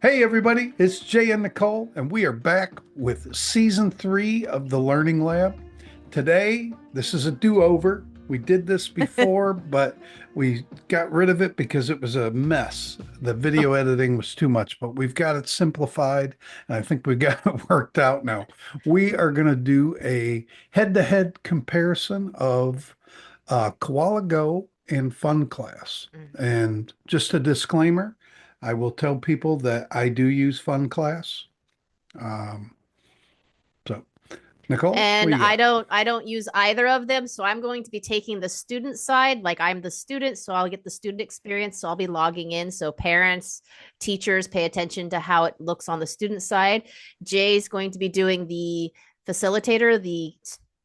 Hey everybody, it's Jay and Nichole, and we are back with season 3 of the Learning Lab. Today, this is a do-over. We did this before, but we got rid of it because it was a mess. The video editing was too much, but we've got it simplified, and I think we got it worked out now. We are going to do a head-to-head comparison of KoalaGo and FunClass. Mm. And just a disclaimer, I will tell people that I do use FunClass. Um, so, Nichole, what And do you got? I don't use either of them, so I'm going to be taking the student side. Like I'm the student, so I'll get the student experience. So I'll be logging in. So parents, teachers pay attention to how it looks on the student side. Jay's going to be doing the facilitator, the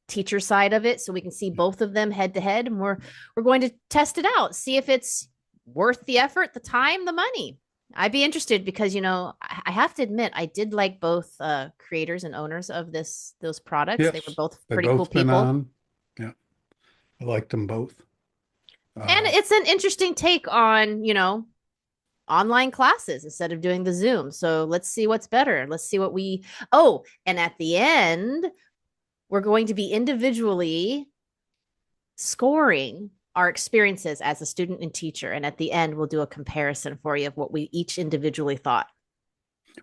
teacher side of it, so we can see both of them head to head. And we're going to test it out, see if it's worth the effort, the time, the money. I'd be interested because I have to admit I did like both creators and owners of those products. They were Yes, both they've pretty cool both been people. on. Yeah, I liked them both. And Uh, it's an interesting take on, online classes instead of doing the Zoom. So let's see what's better. Let's see what we Oh, and at the end, we're going to be individually scoring our experiences as a student and teacher. And at the end, we'll do a comparison for you of what we each individually thought.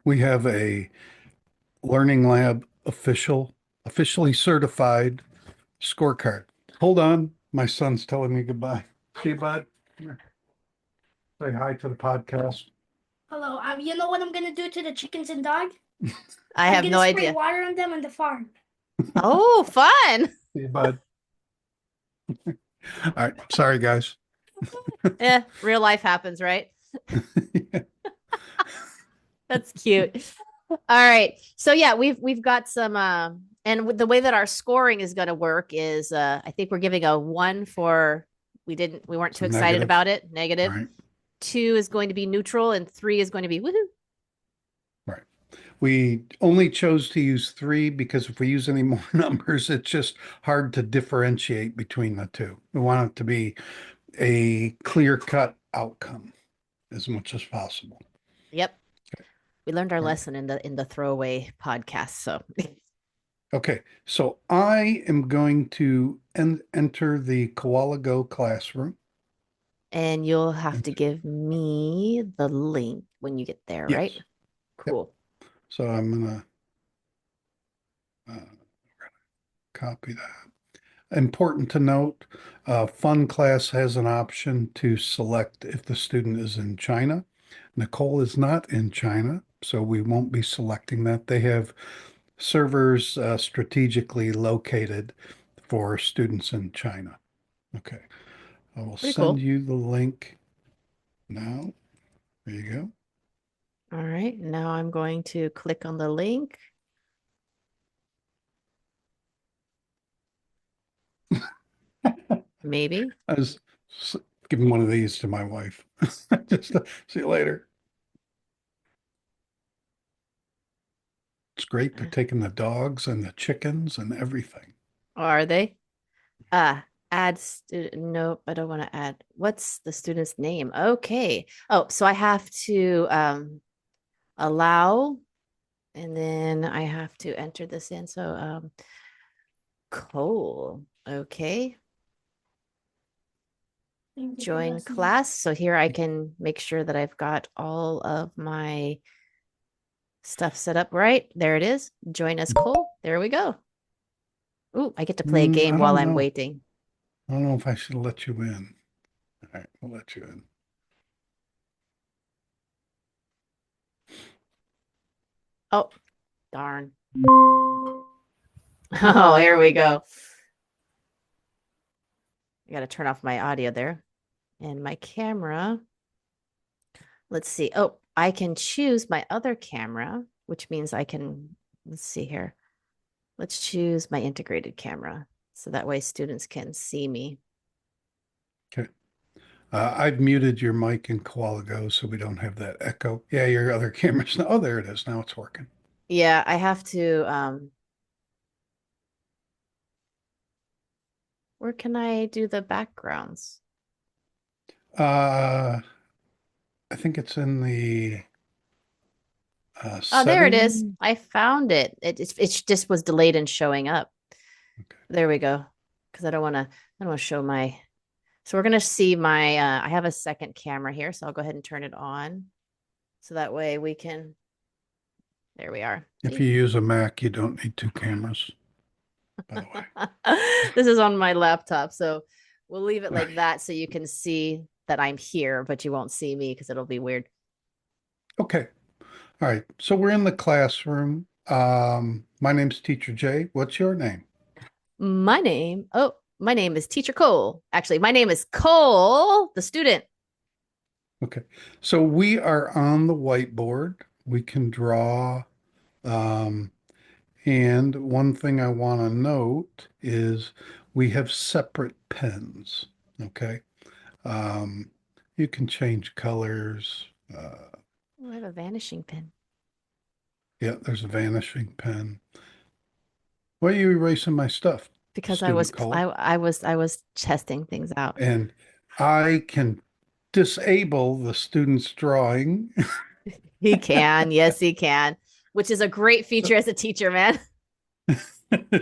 we have a Learning Lab officially certified scorecard. Hold on, my son's telling me goodbye. See you, bud. Come here. Say hi to the podcast. Hello. You know what I'm gonna do to the chickens and dog? I I'm have gonna no spray idea. water on them on the farm. Oh, fun. See you, bud. All right, sorry guys. Real life happens, right? That's cute. All right. So yeah, we've got some and the way that our scoring is going to work is I think we're giving a 1 for we weren't too Some excited negative. about it, All negative. right. 2 is going to be neutral and 3 is going to be woohoo. Right. We only chose to use 3 because if we use any more numbers, it's just hard to differentiate between the two. We want it to be a clear-cut outcome as much as possible. Yep. We learned our All right. lesson in the throwaway podcast, so Okay, so I am going to enter the Koala Go classroom. and you'll have And to give me the link when you get there, right? yes, yep. Cool. So I'm gonna copy that. Important to note, FunClass has an option to select if the student is in China. Nichole is not in China, so we won't be selecting that. They have servers strategically located for students in China. Okay, I will Pretty send cool. you the link now. There you All right. Now I'm going to click on the link. go. Maybe. I was giving one of these to my wife. Just see you later. It's great. They're Uh, taking the dogs and the chickens and everything. Are they? Uh, add student. Nope, I don't want to add. What's the student's name? Okay. Oh, so I have to allow, and then I have to enter this in. So Cole. Okay. Thank you for Join listening. class. So here I can make sure that I've got all of my stuff set up right. There it is. Join us, Cole. There we go. Ooh, I get to play a game I while don't I'm know. waiting. I don't know if I should let you in. All right, we'll let you in. Oh, darn. Oh, here we go. I got to turn off my audio there and my camera. Let's see. Oh, I can choose my other camera, which means I can, let's see here. Let's choose my integrated camera so that way students can see me. Okay. I've muted your mic in KoalaGo so we don't have that echo. Yeah, your other camera's now. Oh, there it is. Now it's working. Yeah, I have to, where can I do the backgrounds? Uh, I think it's in the Oh, there it is. Setting. I found it. It just was delayed in showing up. Okay. There we go. Because I don't want to show my. So we're gonna see my. I have a second camera here, so I'll go ahead and turn it on, so that way we can. There we are. If See? you use a Mac, you don't need two cameras, by the way. This is on my laptop, so we'll leave it like Right. that so you can see that I'm here, but you won't see me because it'll be weird. Okay. All right. So we're in the classroom. My name's Teacher Jay. What's your name? My name is Teacher Cole. Actually, my name is Cole, the student. Okay. So we are on the whiteboard. We can draw. Um, and one thing I want to note is we have separate pens. Okay. Um, you can change colors. Oh, I have a vanishing pen Yeah, there's a vanishing pen. Why are you erasing my stuff, because student Cole? I was testing things out. And I can disable the student's drawing. He can, yes, he can, which is a great feature as a teacher, man.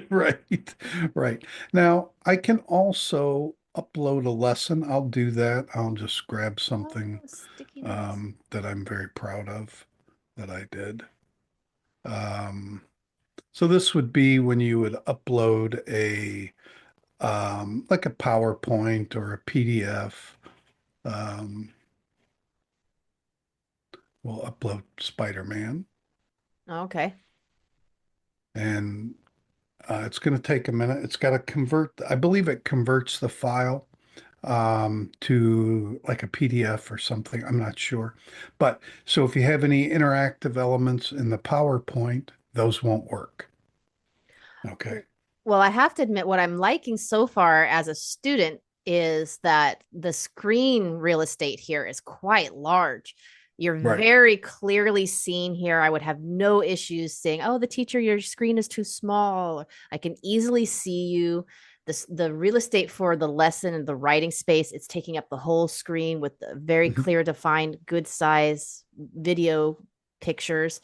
Right, right. Now, I can also upload a lesson. I'll do that. I'll just grab something Oh, sticky notes. that I'm very proud of that I did. Um, so this would be when you would upload a like a PowerPoint or a PDF. Um, we'll upload Spider-Man, Okay. and it's going to take a minute. It's got to convert, I believe it converts the file to like a PDF or something. I'm not sure. But so if you have any interactive elements in the PowerPoint, those won't work. Okay. Well, I have to admit, what I'm liking so far as a student is that the screen real estate here is quite large. You're Right. very clearly seen here. I would have no issues saying, "Oh, the teacher, your screen is too small." I can easily see you. The real estate for the lesson and the writing space, it's taking up the whole screen with the very Mhm. clear, defined, good size video pictures.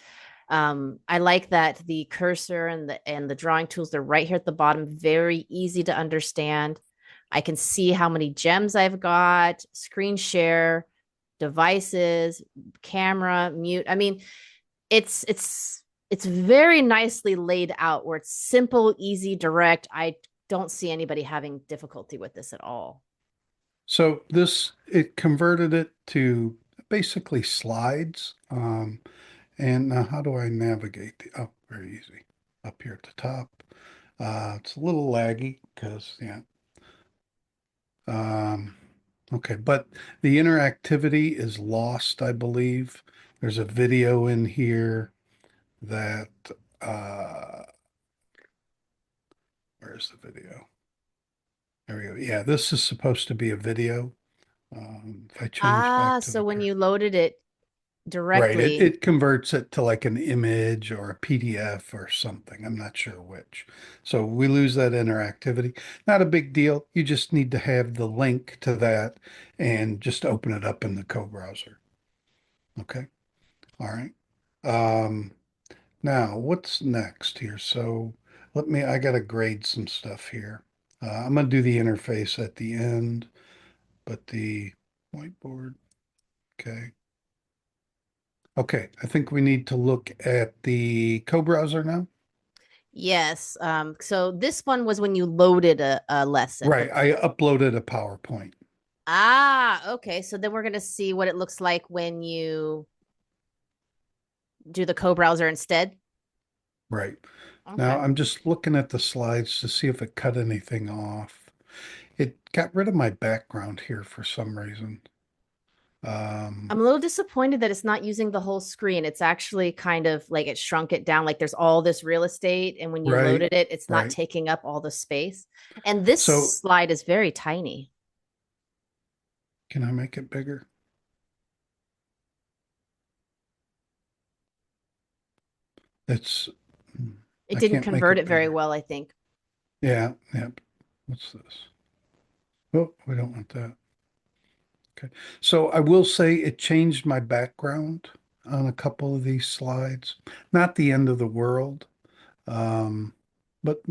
I like that the cursor and the drawing tools, they're right here at the bottom, very easy to understand. I can see how many gems I've got, screen share, devices, camera, mute. I mean, it's very nicely laid out where it's simple, easy, direct. I don't see anybody having difficulty with this at all. So this, it converted it to basically slides. And now how do I navigate the up? Very easy. Up here at the top. It's a little laggy because, yeah. Um, okay, but the interactivity is lost, I believe. There's a video in here that, uh, where's the video? There we go. Yeah, this is supposed to be a video. If I change back to So the when current. you loaded it Right, it, directly, it converts it to like an image or a PDF or something. I'm not sure which. So we lose that interactivity. Not a big deal. You just need to have the link to that and just open it up in the co-browser. Okay. All right. Um, now what's next here? So I gotta grade some stuff here. I'm gonna do the interface at the end, but the whiteboard, okay. Okay, I think we need to look at the co-browser now. yes. So this one was when you loaded a lesson, Right, but I uploaded a PowerPoint. okay. So then we're gonna see what it looks like when you do the co-browser instead. Right. Now Okay. I'm just looking at the slides to see if it cut anything off. It got rid of my background here for some reason. I'm Um, a little disappointed that it's not using the whole screen. It's actually kind of like it shrunk it down. Like there's all this real estate, and when you right, loaded it, it's not right. taking up all the space. And this So slide is very tiny. can I make it bigger? It's, It I didn't can't make convert it it very bigger. well, I think. Yeah, yeah. What's this? Oh, we don't want that. Okay. So I will say it changed my background. on a couple of these slides. Not the end of the world. Um, but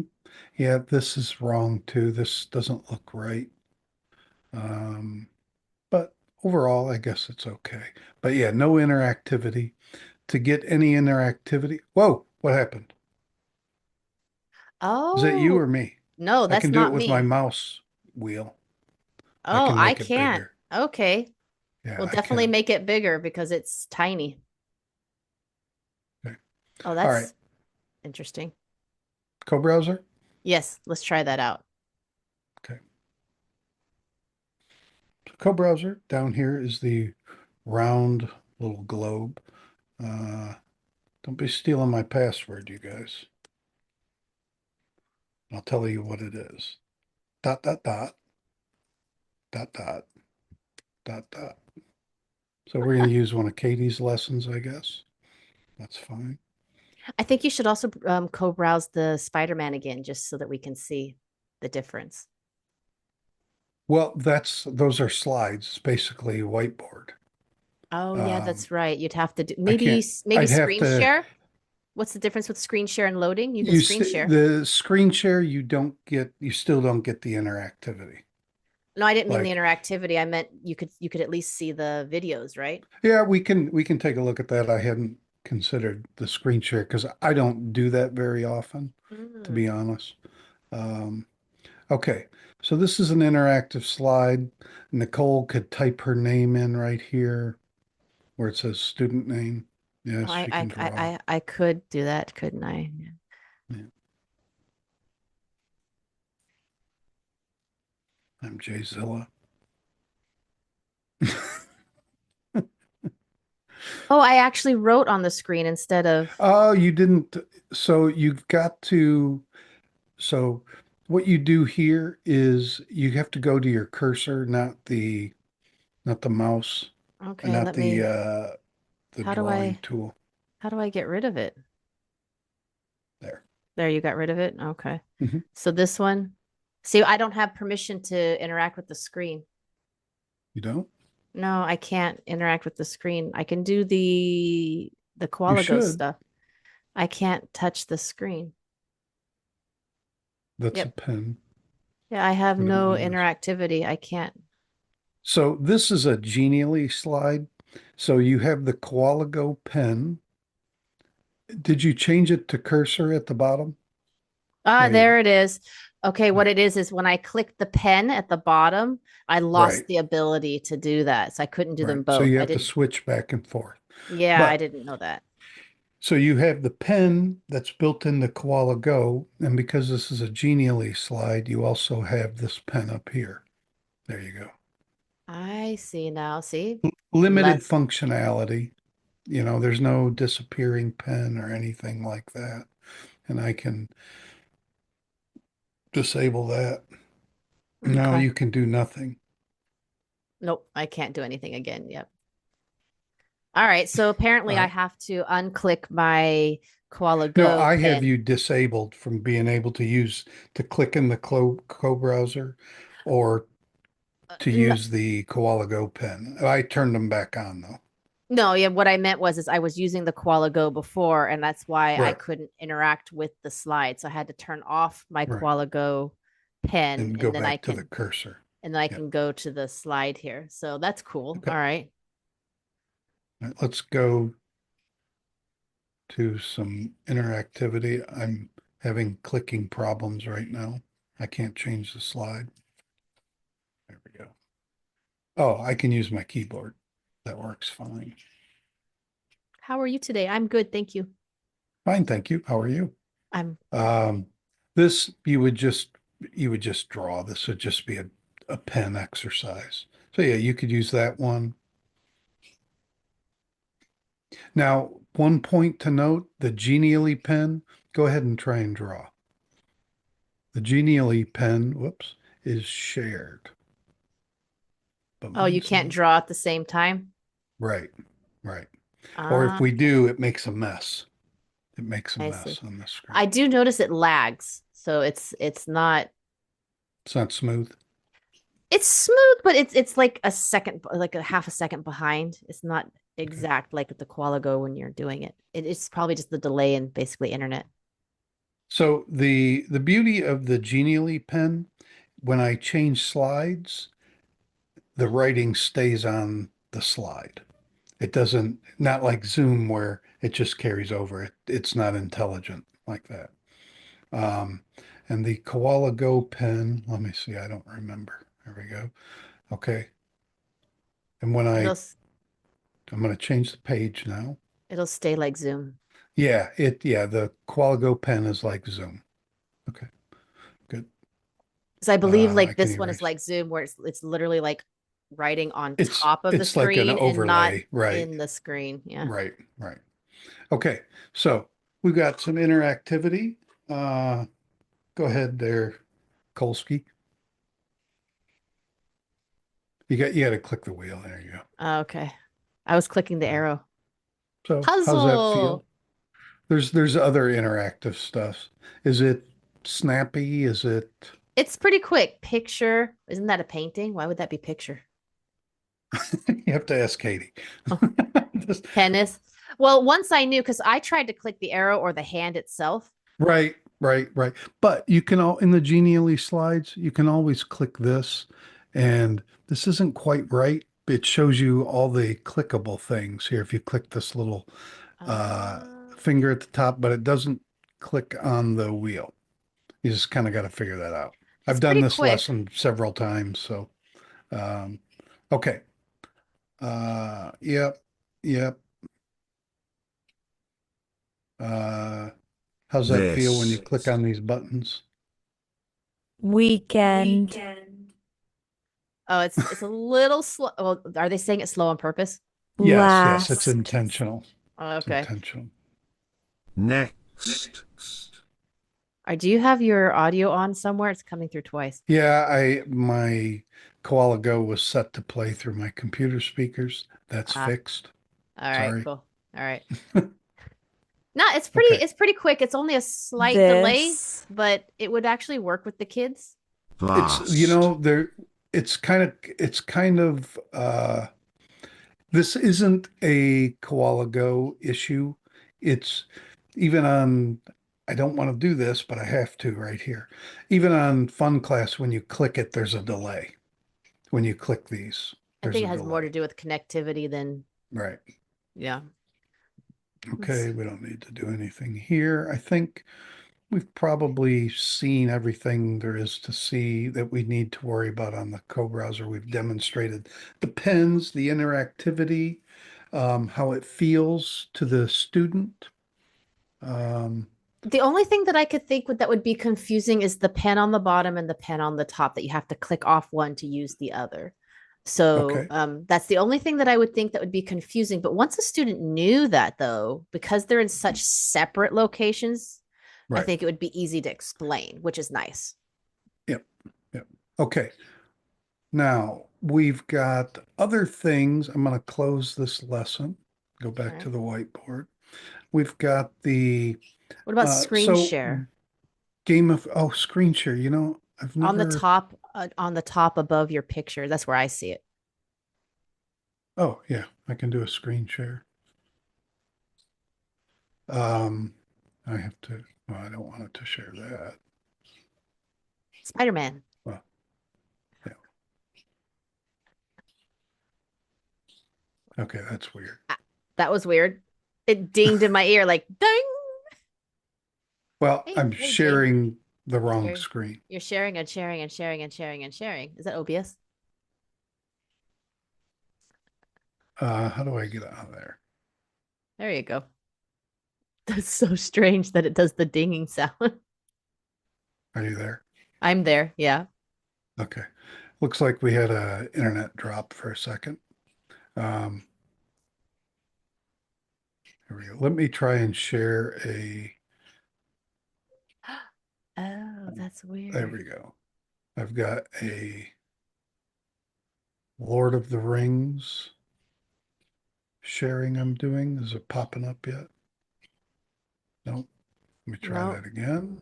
yeah, this is wrong too. This doesn't look right. Um, but overall, I guess it's okay. But yeah, no interactivity. To get any interactivity, whoa, what happened? Is that you Oh, or me? no, I that's can do it not with my me. mouse wheel. I Oh, can I make it can't. bigger. Okay. Yeah, We'll I definitely can. make it bigger because it's tiny. Okay. Oh, All right. that's interesting. Co-browser. Yes, let's try that out. Okay. So co-browser down here is the round little globe. Uh, don't be stealing my password, you guys. I'll tell you what it is. Dot, dot, dot, dot, dot, dot, dot. So we're going to use one of Katie's lessons, I guess. That's fine. I think you should also co-browse the Spider-Man again, just so that we can see the difference. Well, those are slides. It's basically a whiteboard. Oh, yeah, Um, that's right. You'd have to do I maybe can't, maybe I'd have screen to, share. What's the difference with screen share and loading? You can you screen st share. the screen share, you still don't get the interactivity. No, I didn't mean the Like, interactivity. I meant you could at least see the videos, right? yeah, we can take a look at that. I hadn't considered the screen share because I don't do that very often, to Mm. be honest. Um, okay, so this is an interactive slide. Nichole could type her name in right here where it says student name. Oh, Yes, she can draw. I could do that, couldn't I? Yeah. Yeah, I'm Jayzilla. Oh, I actually wrote on the screen instead of. Oh, you didn't. So you've got to. So what you do here is you have to go to your cursor, not the mouse, and Okay, not let me. the How do drawing I tool. how do I get rid of it? There. There, you got rid of it. Okay. Hmm. So this one, see, I don't have permission to interact with the screen. You don't? No, I can't interact with the screen. I can do the You KoalaGo should. stuff. I can't touch the screen. That's a Yep. pen. Yeah, I have We don't no want this. interactivity. I can't. So this is a genially slide. So you have the KoalaGo pen. Did you change it to cursor at the bottom? Ah, There you there go. it is. Okay, Yeah. what it is when I click the pen at the bottom, I lost Right. the ability to do that. So I couldn't do Right. them So both. you I have to didn't. switch back and forth. Yeah, I But didn't know that. so you have the pen that's built in the Koala Go, and because this is a genially slide, you also have this pen up here. There you go. I see now. See? Limited Less. functionality. There's no disappearing pen or anything like that. And I can disable that. No, Okay. you can do nothing. Nope, I can't do anything again. Yep. All right. So apparently All I right. have to unclick my Koala No, Go I have pen. you disabled from being able to click in the co-browser or to No, use the Koala Go pen. I turned them back on though. no, yeah, what I meant was is I was using the Koala Go before, and that's why I Right, couldn't interact with the slide. So I had to turn off my right. Koala Go pen, And go and then I back to the can cursor. Yep. go to the slide here. So that's cool. Okay. All right. All right, let's go to some interactivity. I'm having clicking problems right now. I can't change the slide. There we go. Oh, I can use my keyboard. That works fine. How are you today? I'm good, thank you. Fine, thank you. How are you? I'm Um, this you would just draw. This would just be a pen exercise. So yeah, you could use that one. Now, one point to note, the Genially pen, go ahead and try and draw. The Genially pen, whoops, is shared. But Oh, you mine's can't not. draw at the same time? Right, right. Or if we Okay. do, it makes a mess. It makes a I see. mess on the screen. I do notice it lags. So it's not It's not smooth. it's smooth, but it's like a second, like a half a second behind. It's not. exact like with the KoalaGo when you're doing it. It's probably just the delay in basically internet. So the beauty of the Genially pen, when I change slides, the writing stays on the slide. It doesn't, not like Zoom where it just carries over. It's not intelligent like that. Um, and the Koala Go pen, let me see, I don't remember. There we go. Okay. And when It'll I, s- I'm going to change the page now. it'll stay like Zoom. Yeah, the Koala Go pen is like Zoom. Okay, good. Because I believe I like can this one is erase. like Zoom where it's literally like writing on It's top of the it's like an screen and not overlay, right? in the screen. Yeah. Right, right. Okay, so we've got some interactivity. Uh, Go ahead there, Kolsky. You got to click the wheel. There you go. Okay. I was clicking the Uh, arrow. so how's that feel? Puzzle. There's other interactive stuff. Is it snappy? Is it It's pretty quick. Picture. Isn't that a painting? Why would that be picture? you have to ask Katie. Oh, This- tennis. Well, once I knew because I tried to click the arrow or the hand itself. Right, right. But you can all in the Genially slides, you can always click this, and this isn't quite right. It shows you all the clickable things here. If you click this little uh, finger at the top, but it doesn't click on the wheel. You just kind of got to figure that out. It's I've done pretty this quick. lesson several times, so um, okay. Yep, yep. Uh, how's that feel when you click This. on these buttons? Weekend. Oh, it's a little slow. Well, are they saying it slow on purpose? Yes, it's Last. intentional. Oh, It's okay. intentional. Next. Do you have your audio on somewhere? It's coming through twice. Yeah, my Koala Go was set to play through my computer speakers. That's Ah, fixed. all right, Sorry. cool. All right. No, Okay. it's pretty quick. It's only a slight delay, This. but it would actually work with the kids. It's Last. there it's kind of this isn't a Koala Go issue. It's even on I don't want to do this, but I have to right here. Even on FunClass, when you click it, there's a delay. When you click these, I there's think a it has more to delay. do with connectivity than, Right. yeah. Okay, we don't need to do anything here. I think we've probably seen everything there is to see that we need to worry about on the co-browser. We've demonstrated the pens, the interactivity, how it feels to the student. Um, The only thing that I could think that would be confusing is the pen on the bottom and the pen on the top that you have to click off one to use the other. So okay, that's the only thing that I would think that would be confusing. But once a student knew that, though, because they're in such separate locations, I right. think it would be easy to explain, which is nice. Yep, yep. Okay, now we've got other things. I'm going to close this lesson, go All back to right. the whiteboard. We've got the, What about screen so share screen share, I've never, on the top above your picture? That's where I see it. oh yeah, I can do a screen share. Um, I have to, well, I don't want it to share that. Spider-Man. Well, yeah. Okay, that's weird. Ah, that was weird. It dinged in my ear like ding. Well, Hey, I'm hey, Jay. sharing the wrong You're screen. you're sharing and sharing and sharing and sharing and sharing. Is that OBS? How do I get out of there? There you go. That's so strange that it does the dinging sound. Are you there? I'm there. Yeah. Okay. Looks like we had a internet drop for a second. Um, Here we go. Let me try and share Oh, that's there weird. we go. I've got a Lord of the Rings sharing I'm doing. Is it popping up yet? Nope. Let me try No. that again.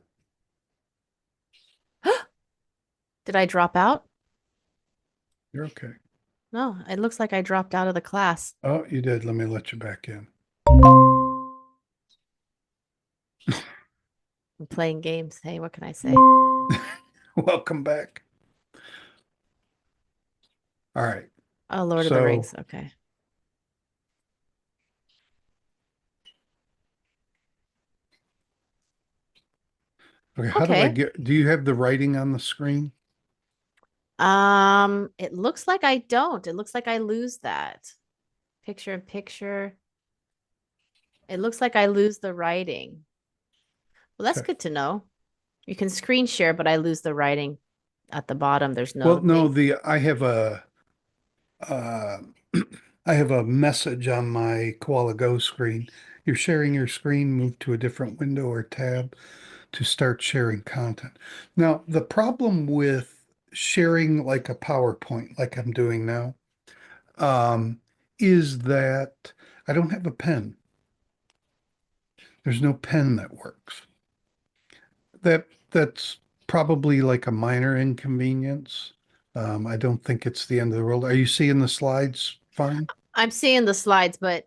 Did I drop out? You're okay. No, it looks like I dropped out of the class. Oh, you did. Let me let you back in. I'm playing games. Hey, what can I say? Welcome back. All right. Oh, Lord of the So, Rings. Okay. okay, how do I Okay. get, do you have the writing on the screen? It looks like I don't. It looks like I lose that. Picture in picture. It looks like I lose the writing. Well, that's Okay. good to know. You can screen share, but I lose the writing at the bottom. There's Well, no no, thing. uh, I have a message on my KoalaGo screen. You're sharing your screen, move to a different window or tab to start sharing content. Now, the problem with sharing like a PowerPoint, like I'm doing now, um, is that I don't have a pen. There's no pen that works. That's probably like a minor inconvenience. I don't think it's the end of the world. Are you seeing the slides fine? I'm seeing the slides, but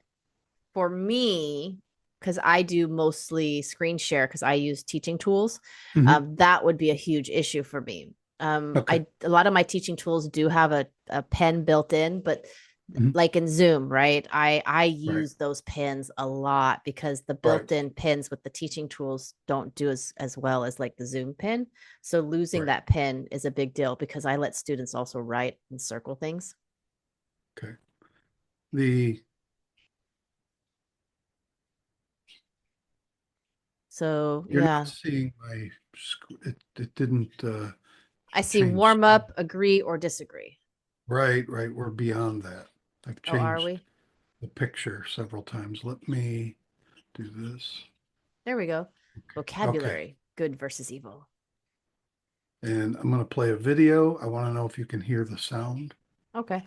for me, because I do mostly screen share because I use teaching tools, Hmm. that would be a huge issue for me. Okay. A lot of my teaching tools do have a pen built in, but Mhm. like in Zoom, right? I Right. use those pins a lot because the Right. built-in pins with the teaching tools don't do as well as like the Zoom pin. So losing Right. that pin is a big deal because I let students also write and circle things. Okay. The So You're not yeah, seeing it didn't I see change warm screen. up, agree, or disagree. Right, right. We're beyond that. I've Oh, are changed we? the picture several times. Let me do this. There we go. Okay. Vocabulary, good versus evil. And I'm going to play a video. I want to know if you can hear the sound. Okay.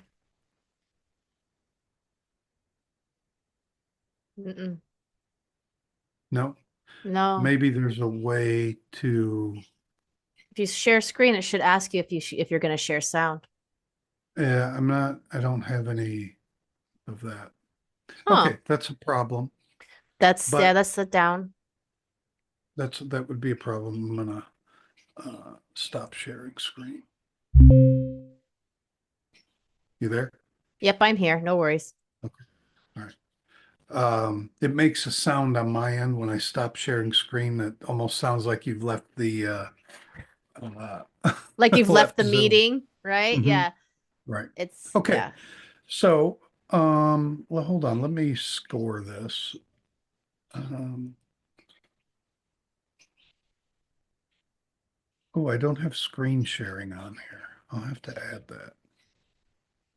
Mm-mm. No, No. maybe there's a way to, If you share screen, it should ask you if you're going to share sound. I don't have any of that. Huh. Okay, that's a problem, Yeah, but that's the down. that would be a problem. I'm gonna stop sharing screen. You there? Yep, I'm here. No worries. Okay, all right. It makes a sound on my end when I stop sharing screen that almost sounds like you've left the Like you've left left the Zoom. meeting, right? Hmm. Yeah. Right. It's Okay. yeah. So, well, hold on. Let me score this. Um, oh, I don't have screen sharing on here. I'll have to add that.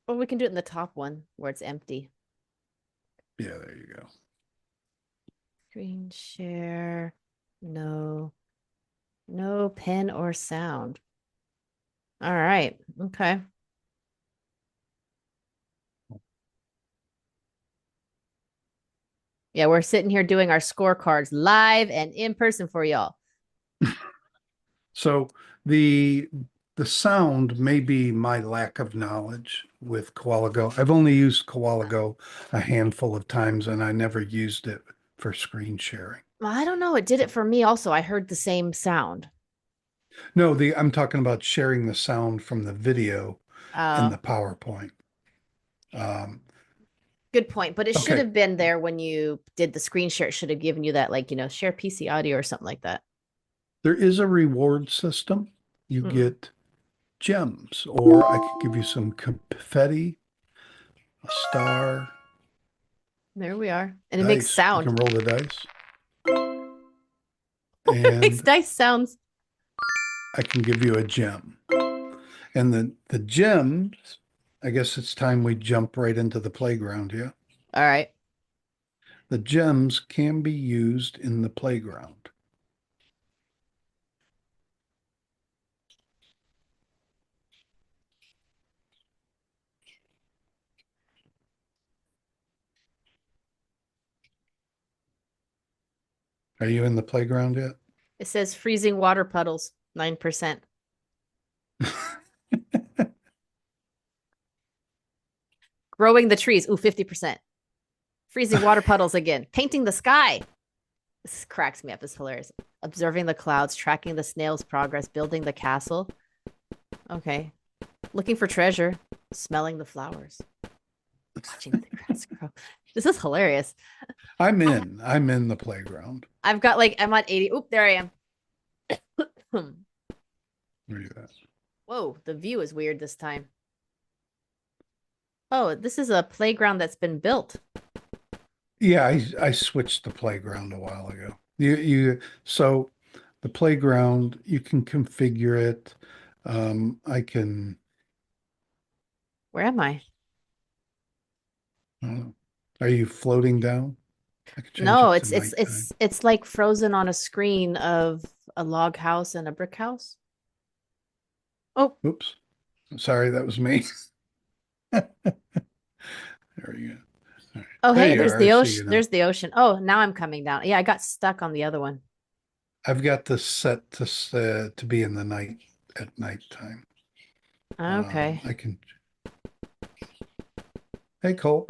Well, we can do it in the top one where it's empty. Yeah, there you go. Screen share. No. No pen or sound. All right. Okay. Yeah, we're sitting here doing our scorecards live and in person for y'all. So the the sound may be my lack of knowledge with KoalaGo. I've only used KoalaGo a handful of times and I never used it for screen sharing. Well, I don't know. It did it for me also. I heard the same sound. No, the I'm talking about sharing the sound from the video in Uh, the PowerPoint. Um, Good point. But it should okay, have been there when you did the screen share. It should have given you that, like, share PC audio or something like that. there is a reward system. You Mm-mm. get gems, or I could give you some confetti, a star, There we are. And it makes dice. You sound. can roll the dice, It makes and nice sounds. I can give you a gem. And the gems, I guess it's time we jump right into the playground, yeah? All right. The gems can be used in the playground. Are you in the playground yet? It says freezing water puddles, 9%. Growing the trees. Ooh, 50%. Freezing water puddles again. Painting the sky. This cracks me up. It's hilarious. Observing the clouds, tracking the snail's progress, building the castle. Okay. Looking for treasure. Smelling the flowers. Watching the grass grow. This is hilarious. I'm in the playground. I've got like, I'm at 80. Oop, there I am. Where are you at? Whoa, the view is weird this time. Oh, this is a playground that's been built. Yeah, I switched the playground a while ago. So the playground, you can configure it. I can, Where am I? are you floating down? I can change No, it it's to it's nighttime. it's like frozen on a screen of a log house and a brick house. Oh, Oops. Sorry, that was me. There you go. All right. oh, There hey, you there's are. I the see you ocean. now. There's the ocean. Oh, now I'm coming down. Yeah, I got stuck on the other one. I've got this set to be in the night at nighttime. Okay. I can. Hey, Cole.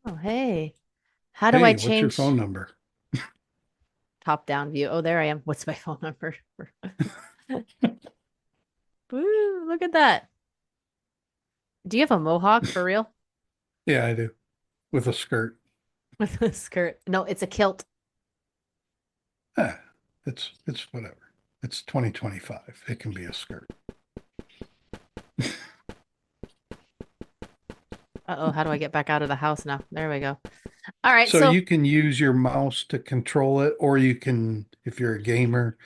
Oh, hey. How do I Hey, what's your change phone number? top-down view? Oh, there I am. What's my phone number? Woo, look at that. Do you have a mohawk for real? Yeah, I do. With a skirt. With a skirt? No, it's a kilt. Ah, it's whatever. It's 2025. It can be a skirt. Uh-oh, how do I get back out of the house now? There we go. All right, So so you can use your mouse to control it, or you can, if you're a gamer,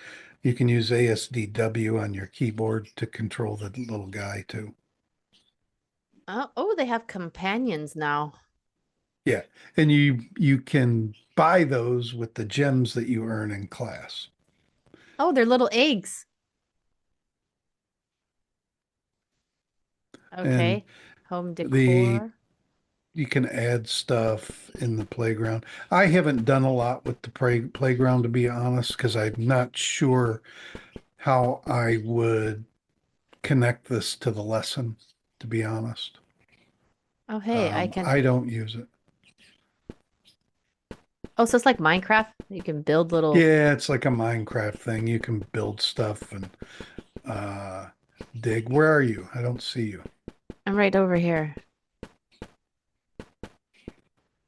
you can use ASDW on your keyboard to control the little guy too. oh, they have companions now. Yeah, and you can buy those with the gems that you earn in class. Oh, they're little eggs. And Okay. Home the decor. you can add stuff in the playground. I haven't done a lot with the playground to be honest, because I'm not sure how I would connect this to the lesson, to be honest. Oh, hey, I can. I don't use it. Oh, so it's like Minecraft. You can build little. Yeah, it's like a Minecraft thing. You can build stuff and uh, dig. Where are you? I don't see you. I'm right over here.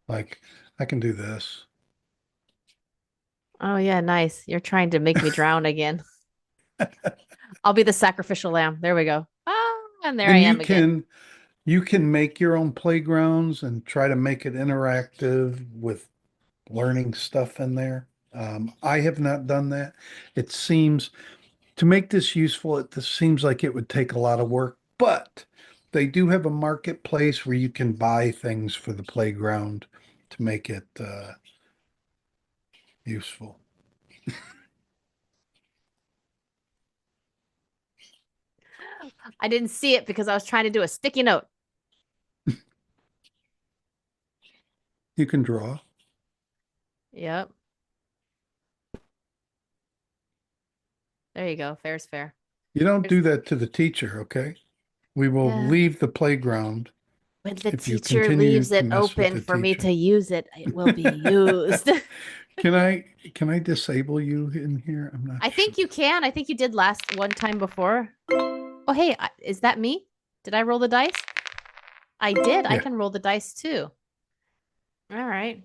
Like, I can do this. Oh, yeah, nice. You're trying to make me drown again. I'll be the sacrificial lamb. There we go. Ah, and there I And am again. you can make your own playgrounds and try to make it interactive with learning stuff in there. I have not done that. It seems to make this useful, this seems like it would take a lot of work, but they do have a marketplace where you can buy things for the playground to make it useful. I didn't see it because I was trying to do a sticky note. You can draw. Yep. There you go. Fair's fair. You don't There's, do that to the teacher, okay? We will yeah. leave the playground When the if you teacher continue leaves to it mess with open the for me teacher. to use it, it will be used. Can I disable you in here? I'm not I sure. think you can. I think you did last one time before. Oh, hey, is that me? Did I roll the dice? I did. I Yeah. can roll the dice too. All right.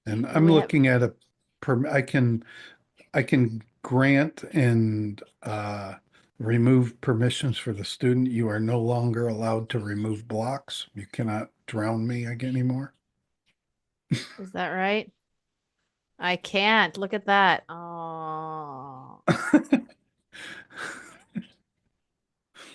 And Do I'm we have? looking at a I can grant and remove permissions for the student. You are no longer allowed to remove blocks. You cannot drown me anymore. Is that right? I can't. Look at that. Oh.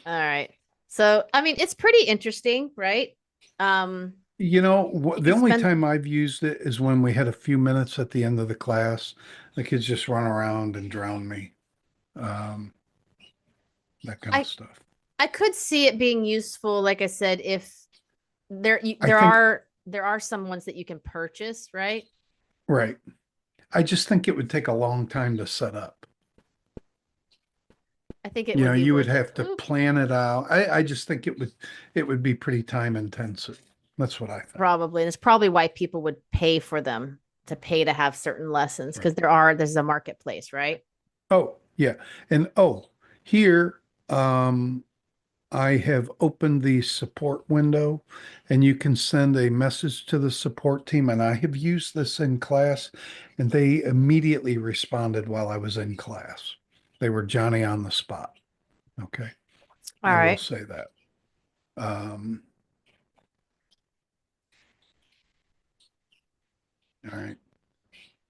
All right. So, I mean, it's pretty interesting, right? Um, You know, you the can only spend time I've used it is when we had a few minutes at the end of the class. The kids just run around and drown me. Um, that kind of I stuff. I could see it being useful, like I said, if I there think, are some ones that you can purchase, right? right. I just think it would take a long time to set up. I think it You would know, be you would worth it. have to Oop. plan it out. I just think it would be pretty time intensive. That's what I think. Probably. And it's probably why people would pay for them to pay to have certain lessons because there's a marketplace, right? Oh, yeah. And here, um, I have opened the support window and you can send a message to the support team. And I have used this in class and they immediately responded while I was in class. They were Johnny on the spot. Okay. All I will right. say that. Um, all right.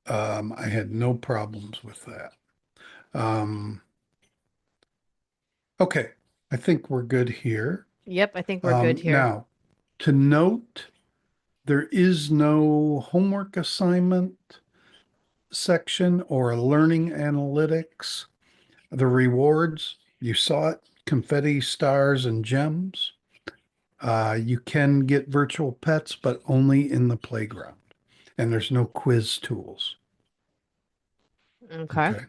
I had no problems with that. Um, okay. I think we're good here. Yep, I think we're good here. Now, to note, there is no homework assignment section or learning analytics. The rewards, you saw it, confetti, stars, and gems. You can get virtual pets, but only in the playground. And there's no quiz tools. Okay. Okay.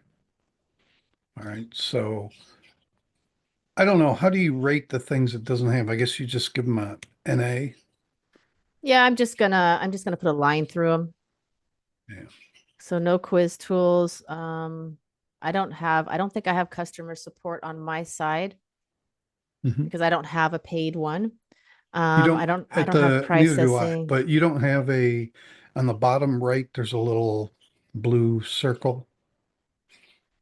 All right. So I don't know. How do you rate the things it doesn't have? I guess you just give them a NA. Yeah, I'm just gonna put a line through them. Yeah. So no quiz tools. I don't think I have customer support on my side Mhm. because I don't have a paid one. You I don't don't I at don't have the neither do I, processing. but you don't have a on the bottom right, there's a little blue circle.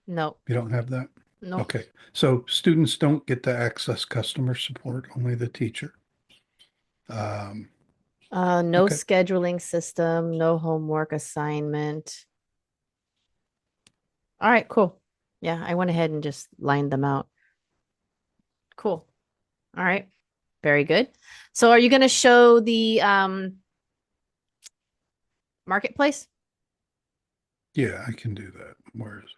No, You don't have that? no. Okay. So students don't get to access customer support, only the teacher. Um, No okay. scheduling system, no homework assignment. All right, cool. Yeah, I went ahead and just lined them out. Cool. All right. Very good. So are you going to show the marketplace? Yeah, I can do that. Where is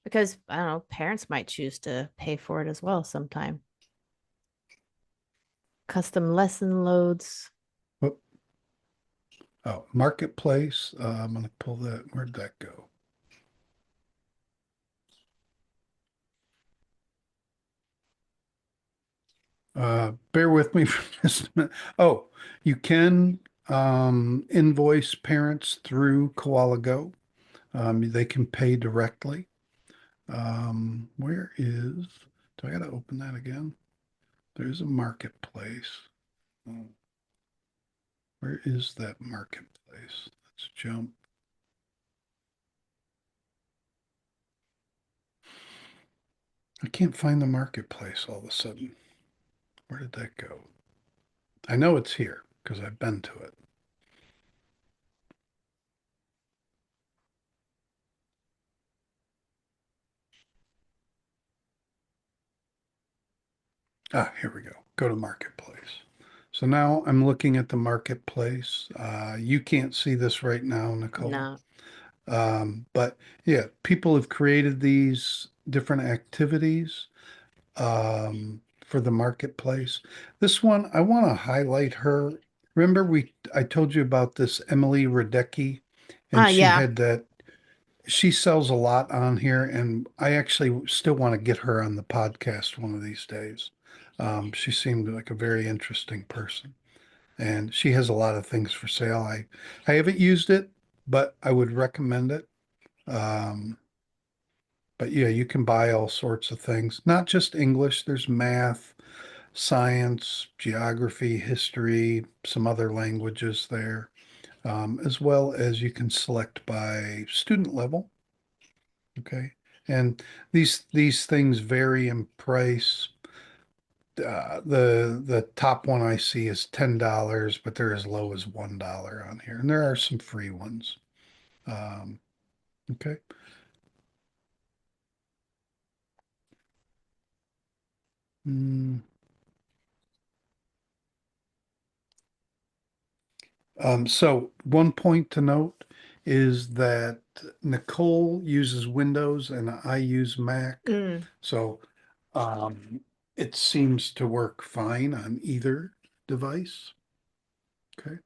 Because I don't know, parents might choose to pay for it as well sometime. Custom lesson loads. it? Oh, marketplace. I'm gonna pull that. Where'd that go? Bear with me for just a minute. Oh, you can invoice parents through KoalaGo. They can pay directly. Where is, do I gotta open that again? There's a marketplace. Oh, where is that marketplace? Let's jump. I can't find the marketplace all of a sudden. Where did that go? I know it's here because I've been to it. Ah, here we go. Go to marketplace. So now I'm looking at the marketplace. You can't see this right now, Nicole. No. But yeah, people have created these different activities for the marketplace. This one, I want to highlight her. Remember, I told you about this Emily Radecki, and she Yeah. had that. She sells a lot on here, and I actually still want to get her on the podcast one of these days. She seemed like a very interesting person, and she has a lot of things for sale. I haven't used it, but I would recommend it. Um, but yeah, you can buy all sorts of things, not just English. There's math, science, geography, history, some other languages there, as well as you can select by student level. Okay. And these things vary in price. The top one I see is $10, but they're as low as $1 on here. And there are some free ones. Um, okay. Mm. So one point to note is that Nicole uses Windows and I use Mac. Mm. So it seems to work fine on either device. Okay.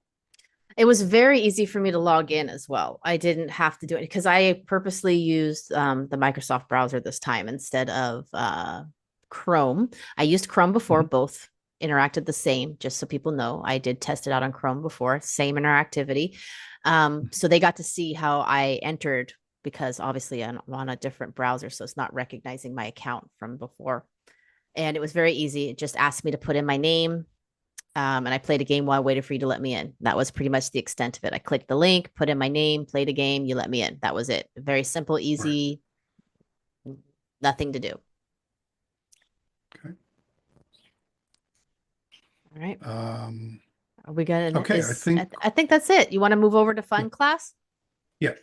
It was very easy for me to log in as well. I didn't have to do it because I purposely used the Microsoft browser this time instead of Chrome. I used Chrome before, Mhm. both interacted the same, just so people know. I did test it out on Chrome before, same interactivity. So they got to see how I entered, because obviously I'm on a different browser, so it's not recognizing my account from before. And it was very easy. It just asked me to put in my name. And I played a game while I waited for you to let me in. That was pretty much the extent of it. I clicked the link, put in my name, played a game, you let me in. That was it. Very simple, easy, nothing to do. Okay. All right. Um, Are we gonna? okay, I think that's it. You want to move over to FunClass? Yep.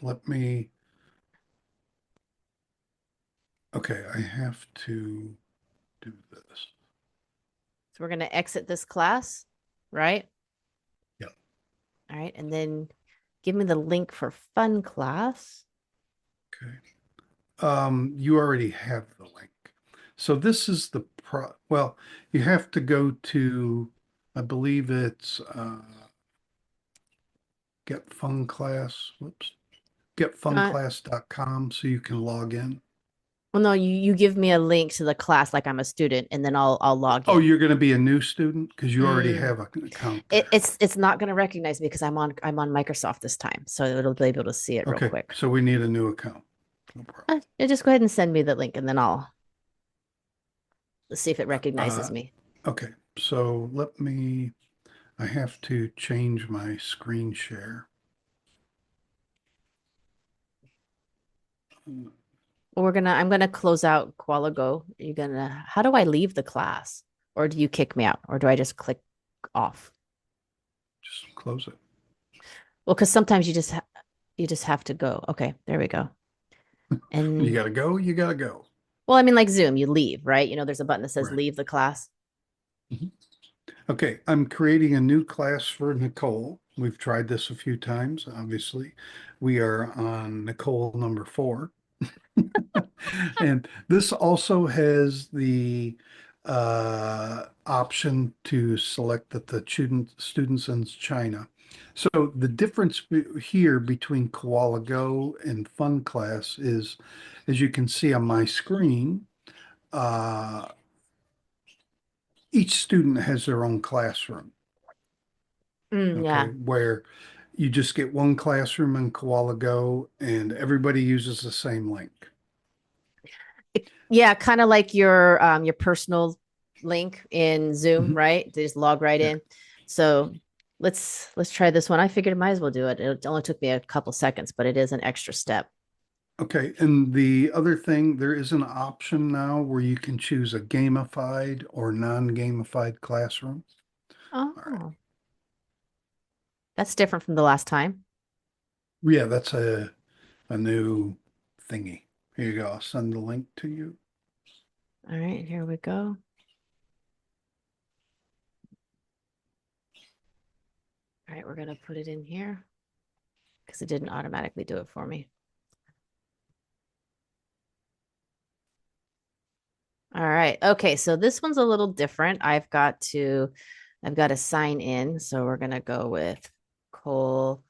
Let me. Okay, I have to do this. So we're gonna exit this class, right? Yep. All right, and then give me the link for FunClass. Okay. You already have the link. So this is the well, you have to go to, I believe it's get FunClass. Whoops. Getfunclass.com so you can log in. Well, no, you give me a link to the class like I'm a student, and then I'll log Oh, in. you're going to be a new student because you already Mm. have an account there. It's not going to recognize me because I'm on Microsoft this time, so it'll be able to see it real Okay, quick. so we need a new account. No problem. Just go ahead and send me the link, and then let's see if it recognizes Uh, me. okay, so I have to change my screen share. Well, I'm gonna close out KoalaGo. How do I leave the class? Or do you kick me out? Or do I just click off? Just close it. Well, because sometimes you just have to go. Okay, there we go. You And got to go, you got to go. well, I mean, like Zoom, you leave, right? There's a button that says Right. leave the class. Mhm. Okay, I'm creating a new class for Nichole. We've tried this a few times, obviously. We are on Nichole number 4. And this also has the option to select that the students in China. So the difference here between KoalaGo and FunClass is, as you can see on my screen, uh, each student has their own classroom. Okay, Yeah. where you just get one classroom in KoalaGo and everybody uses the same link. Yeah, kind of like your personal link in Zoom, Mhm. right? They just log right Yeah. in. So let's try this one. I figured I might as well do it. It only took me a couple seconds, but it is an extra step. Okay, and the other thing, there is an option now where you can choose a gamified or non-gamified classroom. All right. Oh, that's different from the last time. Yeah, that's a new thingy. Here you go. I'll send the link to you. All right, here we go. All right, we're gonna put it in here because it didn't automatically do it for me. All right. Okay, so this one's a little different. I've got to sign in. So we're gonna go with Cole.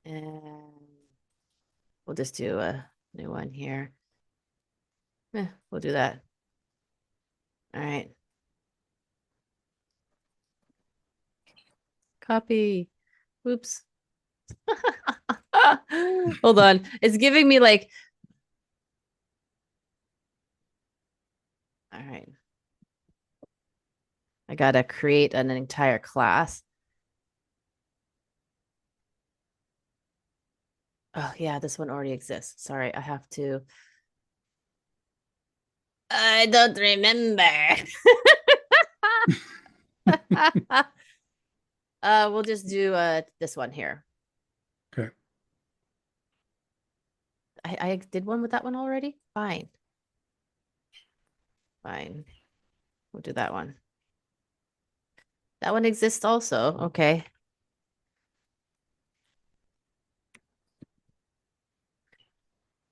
And we'll just do a new one here. We'll do that. All right. Copy. Oops. Hold on. It's giving me like, all right. I gotta create an entire class. Oh yeah, this one already exists. Sorry, I don't remember. We'll just do this one here. Okay. I did one with that one already. Fine. Fine. We'll do that one. That one exists also. Okay.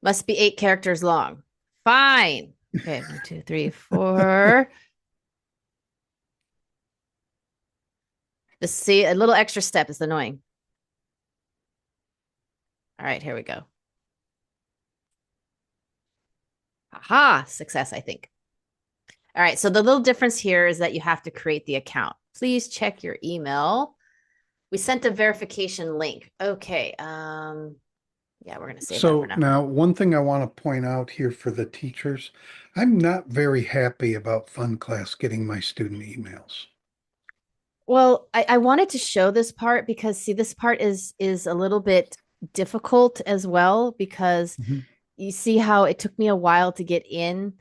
Must be 8 characters long. Fine. Okay, 1, 2, 3, 4. Just see a little extra step is annoying. All right, here we go. Aha, success, I think. All right. So the little difference here is that you have to create the account. Please check your email. We sent a verification link. Okay. Yeah, we're going to save that for So now. now, one thing I want to point out here for the teachers, I'm not very happy about FunClass getting my student emails. Well, I wanted to show this part because see, this part is a little bit difficult as well because Mhm. you see how it took me a while to get in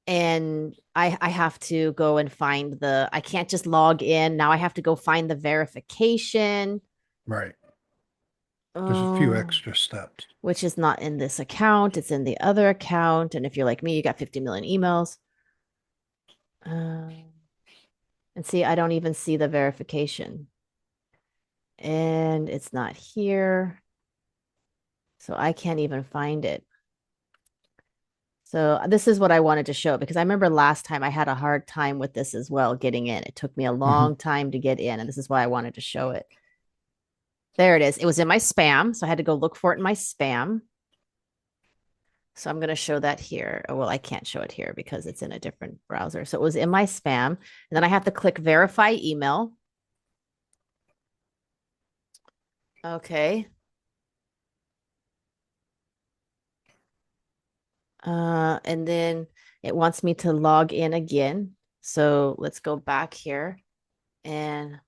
and I have to go and find I can't just log in. Now I have to go find the verification. Right. There's a few Oh, extra steps. which is not in this account, it's in the other account. And if you're like me, you got 50 million emails. Uh, and see, I don't even see the verification. And it's not here. So I can't even find it. So this is what I wanted to show because I remember last time I had a hard time with this as well, getting in. It took me a Mhm. long time to get in, and this is why I wanted to show it. There it is. It was in my spam, so I had to go look for it in my spam. So I'm going to show that here. Oh, well, I can't show it here because it's in a different browser. So it was in my spam, and then I have to click verify email. Okay. And then it wants me to log in again. So let's go back here and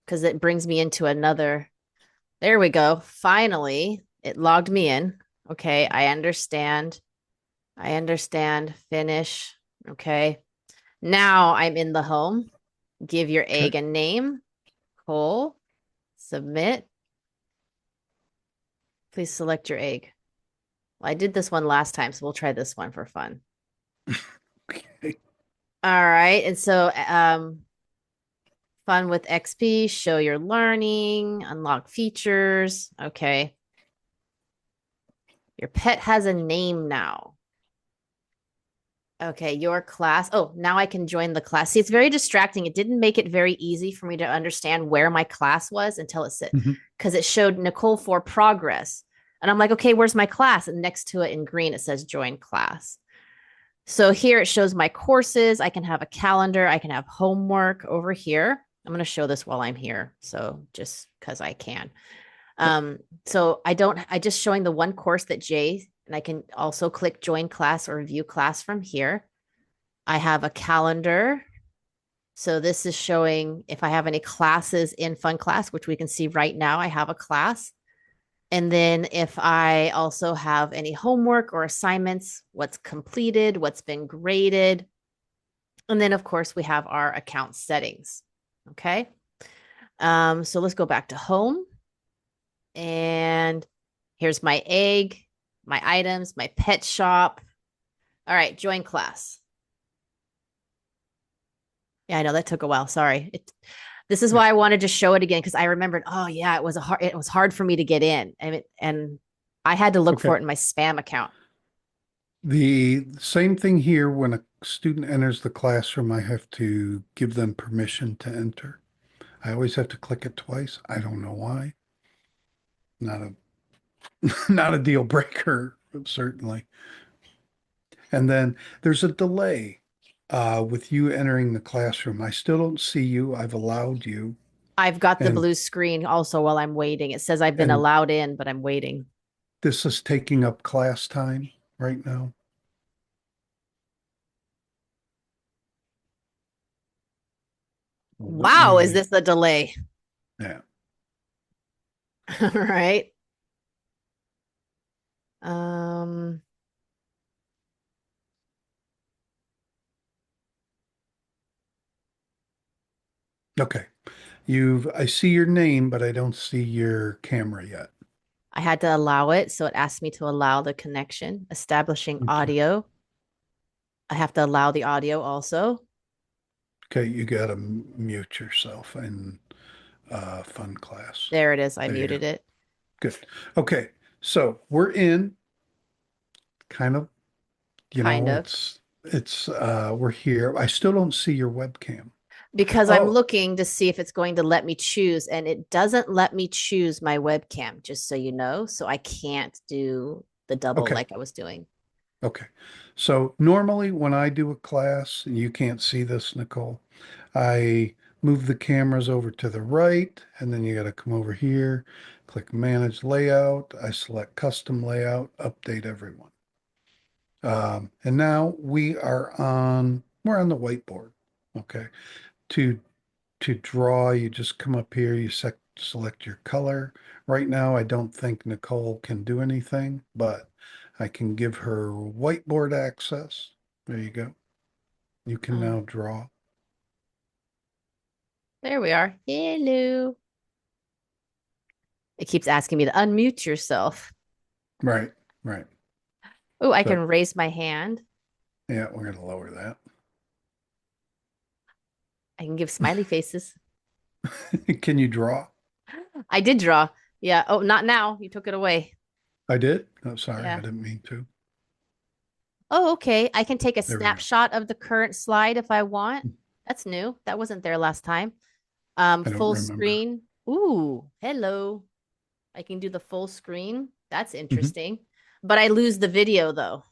because it brings me into another. There we go. Finally, it logged me in. Okay, I understand. I understand. Finish. Okay. Now I'm in the home. Give your Okay. egg a name. Cool. Submit. Please select your egg. Well, I did this one last time, so we'll try this one for fun. Okay. All right. And so fun with XP, show your learning, unlock features. Okay. Your pet has a name now. Okay, your class. Oh, now I can join the class. See, it's very distracting. It didn't make it very easy for me to understand where my class was until it said, Mhm. because it showed Nichole for progress. And I'm like, okay, where's my class? And next to it in green, it says join class. So here it shows my courses. I can have a calendar. I can have homework over here. I'm going to show this while I'm here. So just because I can. Yep. So I just showing the one course that Jay, and I can also click join class or view class from here. I have a calendar. So this is showing if I have any classes in FunClass, which we can see right now, I have a class. And then if I also have any homework or assignments, what's completed, what's been graded. And then of course we have our account settings. Okay. So let's go back to home. And here's my egg, my items, my pet shop. All right, join class. Yeah, I know that took a while. Sorry. This is Yeah. why I wanted to show it again because I remembered, oh yeah, it was hard for me to get in. And I had to look Okay. for it in my spam account. The same thing here when a student enters the classroom, I have to give them permission to enter. I always have to click it twice. I don't know why. Not a not a deal breaker, certainly. And then there's a delay with you entering the classroom. I still don't see you. I've allowed you, I've got the and blue screen also while I'm waiting. It says I've been and allowed in, but I'm waiting. this is taking up class time right now. Well, let Wow, is me, this the delay? yeah. All right. Um, Okay. I see your name, but I don't see your camera yet. I had to allow it, so it asked me to allow the connection, establishing Okay. audio. I have to allow the audio also. Okay, you got to mute yourself in fun class. There it is. I There you go. muted it. Good. Okay, so we're in kind of, Kind of. we're here. I still don't see your webcam. Because I'm Oh, looking to see if it's going to let me choose, and it doesn't let me choose my webcam, just so you know. So I can't do the double okay. like I was doing. Okay. So normally when I do a class, and you can't see this, Nicole, I move the cameras over to the right, and then you got to come over here, click Manage Layout. I select Custom Layout, Update Everyone. And now we're on the whiteboard. Okay. To to draw, you just come up here, you select your color. Right now, I don't think Nicole can do anything, but I can give her whiteboard access. There you go. You can Uh, now draw. there we are. Hello. It keeps asking me to unmute yourself. Right, right. Oh, I can So, raise my hand. yeah, we're going to lower I can give smiley faces. that. Can you draw? I did draw. Yeah. Oh, not now. You took it away. I did? Oh, sorry, I Yeah. didn't mean to. Oh, okay. I can take a There we go. snapshot of the current slide if I want. That's new. That wasn't there last time. I don't Full remember. screen. Ooh, hello. I can do the full screen. That's Mhm. interesting. But I lose the video though.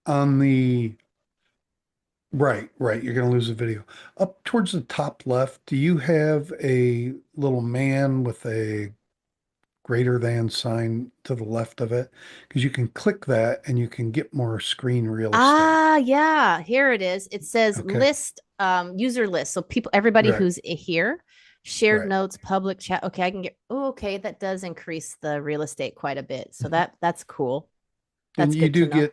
On the right, right, you're going to lose the video. Up towards the top left, do you have a little man with a greater than sign to the left of it? Because you can click that and you can get more screen real estate. Ah, yeah. Here it is. It says Okay. list, user list. So people, everybody Right. who's here, shared Right. notes, public chat. Okay, I can get. Oh, okay, that does increase the real estate quite a bit. So that's cool. And That's good to know.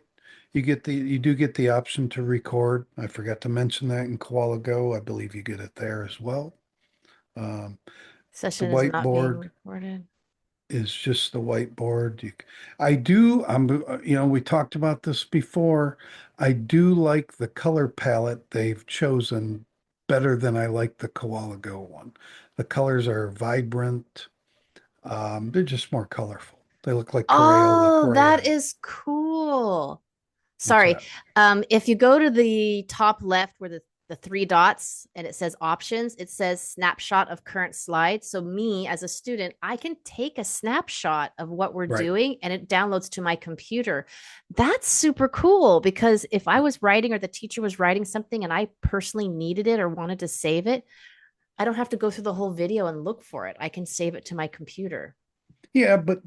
you do get the option to record. I forgot to mention that in KoalaGo. I believe you get it there as well. Um, the Session is not being whiteboard recorded. is just the whiteboard. We talked about this before. I do like the color palette they've chosen better than I like the KoalaGo one. The colors are vibrant. They're just more colorful. They look like Crayola Oh, that crayons. is cool. What's Sorry. that? If you go to the top left where the three dots and it says options, it says snapshot of current slide. So me as a student, I can take a snapshot of what we're Right. doing and it downloads to my computer. That's super cool because if I was writing or the teacher was writing something and I personally needed it or wanted to save it, I don't have to go through the whole video and look for it. I can save it to my computer. Yeah, but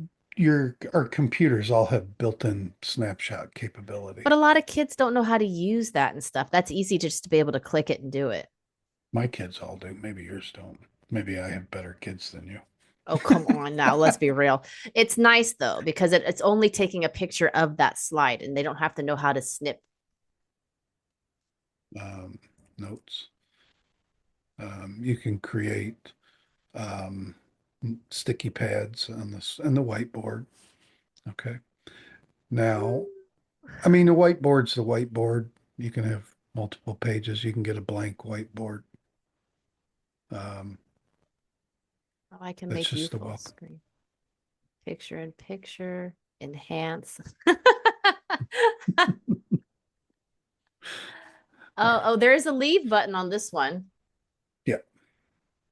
our computers all have built-in snapshot But capability. a lot of kids don't know how to use that and stuff. That's easy just to be able to click it and do it. My kids all do. Maybe yours don't. Maybe I have better kids than you. Oh, come on now. Let's be real. It's nice though, because it's only taking a picture of that slide and they don't have to know how to snip. Um, Notes. You can create um, sticky pads on this and the whiteboard. Okay. Now, I mean, the whiteboard's the whiteboard. You can have multiple pages. You can get a blank whiteboard. Um, Oh, I can that's make you just the full welcome. screen. Picture in picture, enhance. All Oh, right. oh, there is a leave button on this one. Yeah.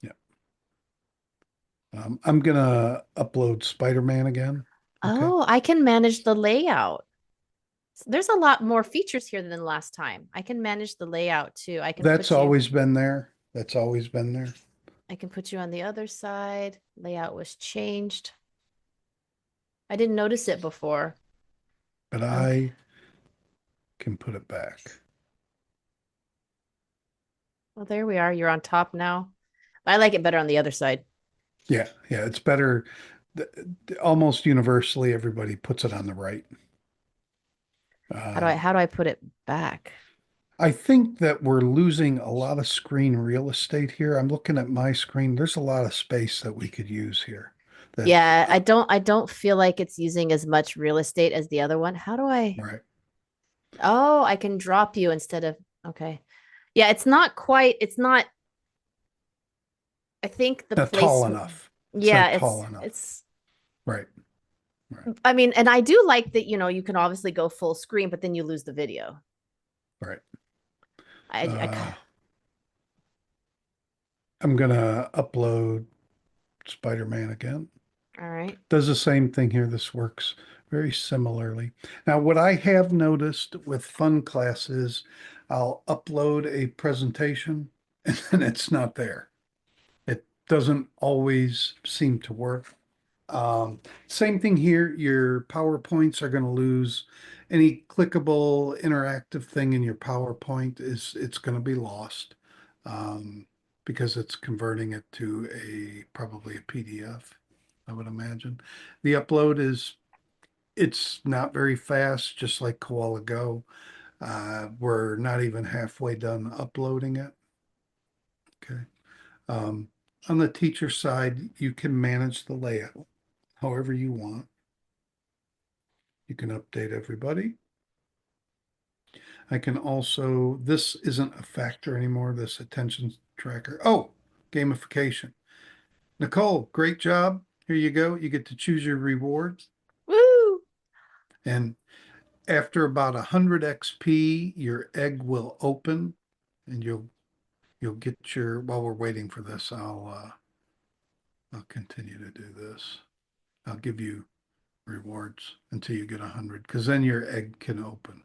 Yeah. I'm gonna upload Spider-Man again. Okay. Oh, I can manage the layout. There's a lot more features here than last time. I can manage the layout too. That's always been there. That's always been there. I can put you on the other side. Layout was changed. I didn't notice it before. But Okay. I can put it back. Well, there we are. You're on top now. I like it better on the other side. Yeah, yeah, it's better. Almost universally, everybody puts it on the right. How do I Um, how do I put it back? I think that we're losing a lot of screen real estate here. I'm looking at my screen. There's a lot of space that we could use here. That Yeah, I don't feel like it's using as much real estate as the other one. How do I? right, Oh, I can drop you instead of okay. Yeah, it's not quite, it's not, I think the not tall place, enough. It's yeah, not tall enough. it's Right, right, I mean, and I do like that, you can obviously go full screen, but then you lose the video. right. I Uh, I'm gonna upload Spider-Man again. all right. Does the same thing here. This works very similarly. Now, what I have noticed with FunClass is I'll upload a presentation and then it's not there. It doesn't always seem to work. Same thing here. Your PowerPoints are going to lose any clickable interactive thing in your PowerPoint it's going to be lost because it's converting it to probably a PDF, I would imagine. The upload it's not very fast, just like KoalaGo. We're not even halfway done uploading it. Okay. Um, on the teacher side, you can manage the layout however you want. You can update everybody. I can also, this isn't a factor anymore, this attention tracker. Oh, gamification. Nichole, great job. Here you go. You get to choose your rewards. Woo! And after about 100 XP, your egg will open and you'll get your, while we're waiting for this, I'll continue to do this. I'll give you rewards until you get 100, because then your egg can open.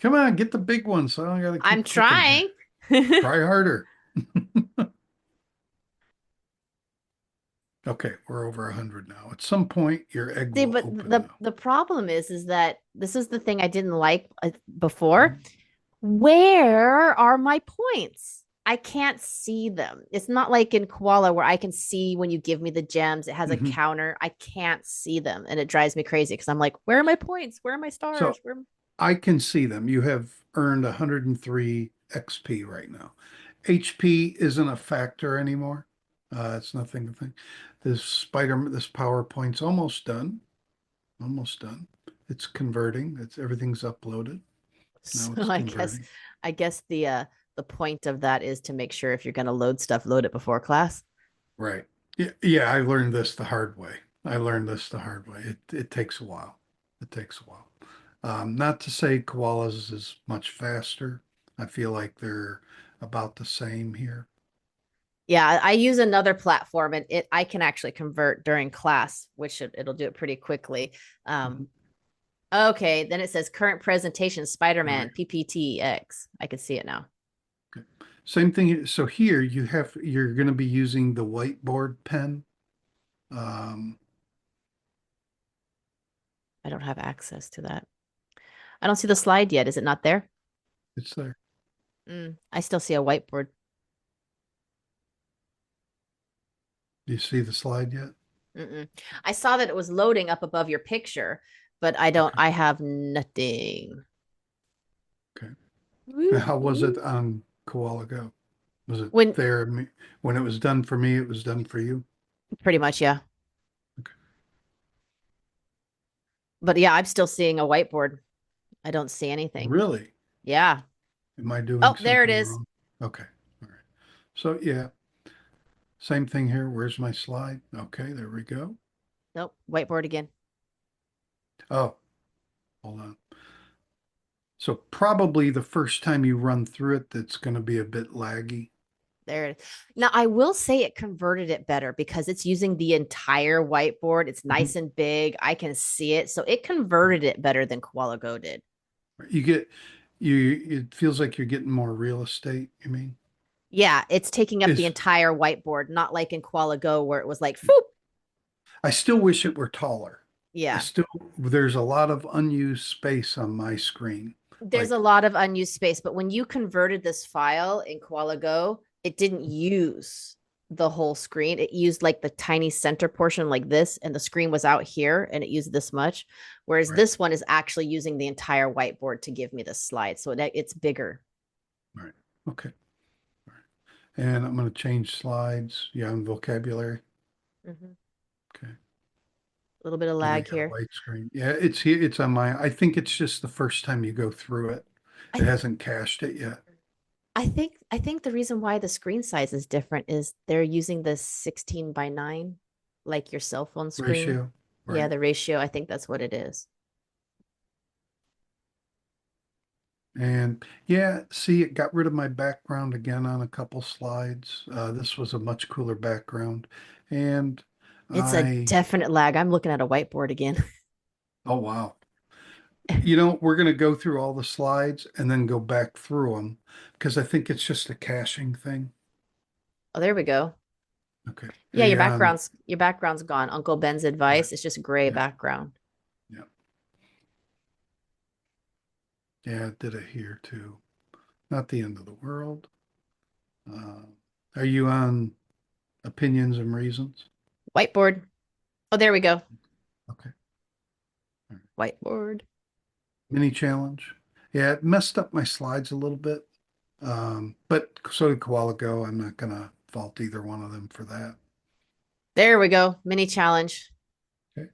Come on, get the big one so I don't gotta I'm keep clicking here. trying. Try harder. Okay, we're over 100 now. At some point, your egg See, will but open the now. the problem is that this is the thing I didn't like before. Where are my points? I can't see them. It's not like in Koala where I can see when you give me the gems, it has a Mhm. counter. I can't see them, and it drives me crazy because I'm like, where are my points? Where are my So stars? Where? I can see them. You have earned 103 XP right now. HP isn't a factor anymore. It's nothing to think. This PowerPoint's almost done. Almost done. It's converting. Everything's uploaded. Now So it's converting. I guess the point of that is to make sure if you're going to load stuff, load it before class. Right. Yeah, yeah, I learned this the hard way. I learned this the hard way. It takes a while. It takes a while. Not to say koalas is much faster. I feel like they're about the same here. Yeah, I use another platform and I can actually convert during class, which it'll do it pretty quickly. Mhm. Okay, then it says current presentation All right. Spider-Man PPTX. I can see it now. Okay. Same thing. So here you're going to be using the whiteboard pen. Um, I don't have access to that. I don't see the slide yet. Is it not there? it's there. I still see a whiteboard. Do you see the slide yet? Mm-mm. I saw that it was loading up above your picture, but I don't. Okay. I have nothing. Okay. And how was it Woo-hoo. on Koala Go? Was it When there when it was done for me, it was done for you? pretty much, yeah. Okay. But yeah, I'm still seeing a whiteboard. I don't see anything. Really? Yeah. Am I doing Oh, there it something is. wrong? Okay. All right. So yeah, same thing here. Where's my slide? Okay, there we go. Nope. Whiteboard again. Oh, hold on. So probably the first time you run through it, that's going to be a bit laggy. There it is. Now, I will say it converted it better because it's using the entire whiteboard. It's Mhm. nice and big. I can see it. So it converted it better than KoalaGo did. You get you it feels like you're getting more real estate, you mean? Yeah, it's taking up the Is entire whiteboard, not like in KoalaGo where it was like, "Foop." I still wish it were taller. I Yeah. still there's a lot of unused space on my screen. There's Like, a lot of unused space, but when you converted this file in KoalaGo, it didn't use the whole screen. It used like the tiny center portion like this, and the screen was out here and it used this much. Whereas right, this one is actually using the entire whiteboard to give me the slide. So it's bigger. right. Okay. All right. And I'm going to change slides. Yeah, and vocabulary. Mhm. Okay. A little bit of And I lag got a here. white screen. Yeah, it's here. It's on my, I think it's just the first time you go through it. I It hasn't cached it yet. I think the reason why the screen size is different is they're using the 16:9, like your cell phone screen. Ratio. Yeah, Right. the ratio. I think that's what it is. And yeah, see, it got rid of my background again on a couple slides. This was a much cooler background. And It's a I, definite lag. I'm looking at a whiteboard again. oh wow. We're going to go through all the slides and then go back through them because I think it's just a caching thing. Oh, there we go. Okay. Are Yeah, you on? your background's gone. Uncle Ben's Right. advice. It's just gray Yeah. background. Yeah. Yeah, I did it here too. Not the end of the world. Uh, are you on opinions and reasons? Whiteboard. Oh, there we go. Okay. All right. Whiteboard. Mini challenge. Yeah, it messed up my slides a little bit. But so did KoalaGo. I'm not gonna fault either one of them for that. There we go. Mini challenge. Okay.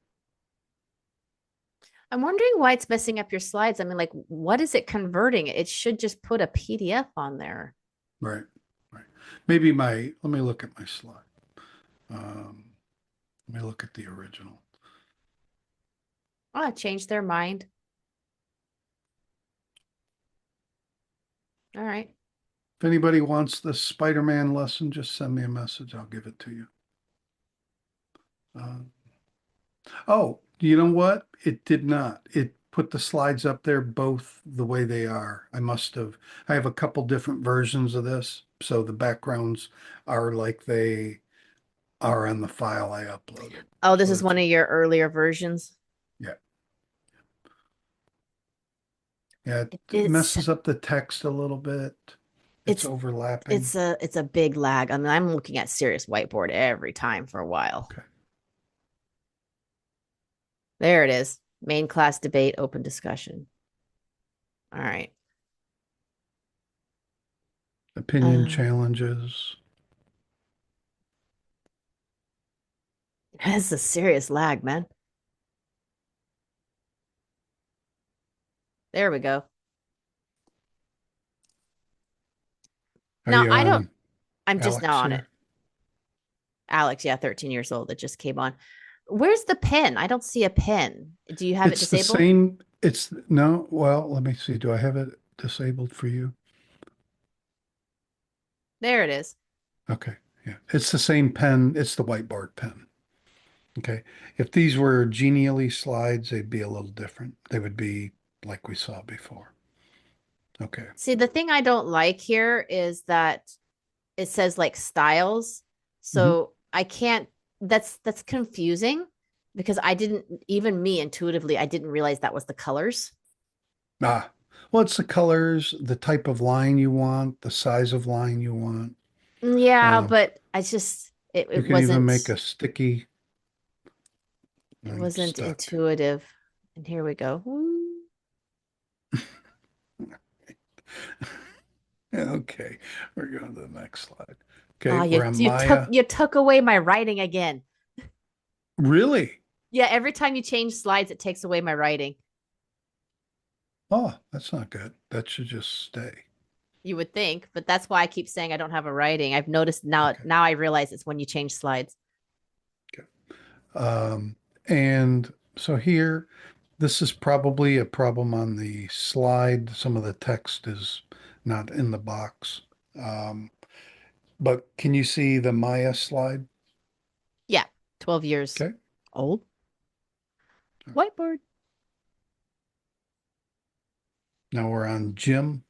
I'm wondering why it's messing up your slides. I mean, like, what is it converting? It should just put a PDF on there. Right. Right. Maybe let me look at my slide. Um, Let me look at the original. Oh, change their mind. All right. If anybody wants the Spider-Man lesson, just send me a message. I'll give it to you. Uh, oh, you know what? It did not. It put the slides up there both the way they are. I have a couple different versions of this. So the backgrounds are like they are on the file I uploaded. Oh, this So is one that's, of your earlier versions. yeah. Yeah, it It's messes up the text a little bit. It's it's overlapping. it's a big lag. I mean, I'm looking at serious whiteboard every time for a while. Okay. There it is. Main class debate, open discussion. All right. Opinion Uh, challenges. that's a serious lag, man. There we go. Are Now you I don't, on I'm just now Alex on it. here? Alex, yeah, 13 years old. That just came on. Where's the pen? I don't see a pen. Do you have it It's the disabled? same. It's no, well, let me see. Do I have it disabled for you? There it is. Okay. Yeah. It's the same pen. It's the whiteboard pen. Okay. If these were Genially slides, they'd be a little different. They would be like we saw before. Okay. See, the thing I don't like here is that it says like styles. Hmm. So I can't, that's confusing because I didn't, even me intuitively, I didn't realize that was the colors. Ah, well, it's the colors, the type of line you want, the size of line you want. Yeah, Um, but I just, you can even make a sticky it link wasn't stuck. intuitive. And here we go. Woo. Okay, we're going to the next slide. Ah, Okay, we're on Maya. you took away my writing again. Really? Yeah, every time you change slides, it takes away my writing. Oh, that's not good. That should just stay. You would think, but that's why I keep saying I don't have a writing. I've noticed now. Okay. Now I realize it's when you change slides. Okay. And so here, this is probably a problem on the slide. Some of the text is not in the box. Um, but can you see the Maya slide? Yeah, 12 years Okay. old. Whiteboard. Now we're on Jim.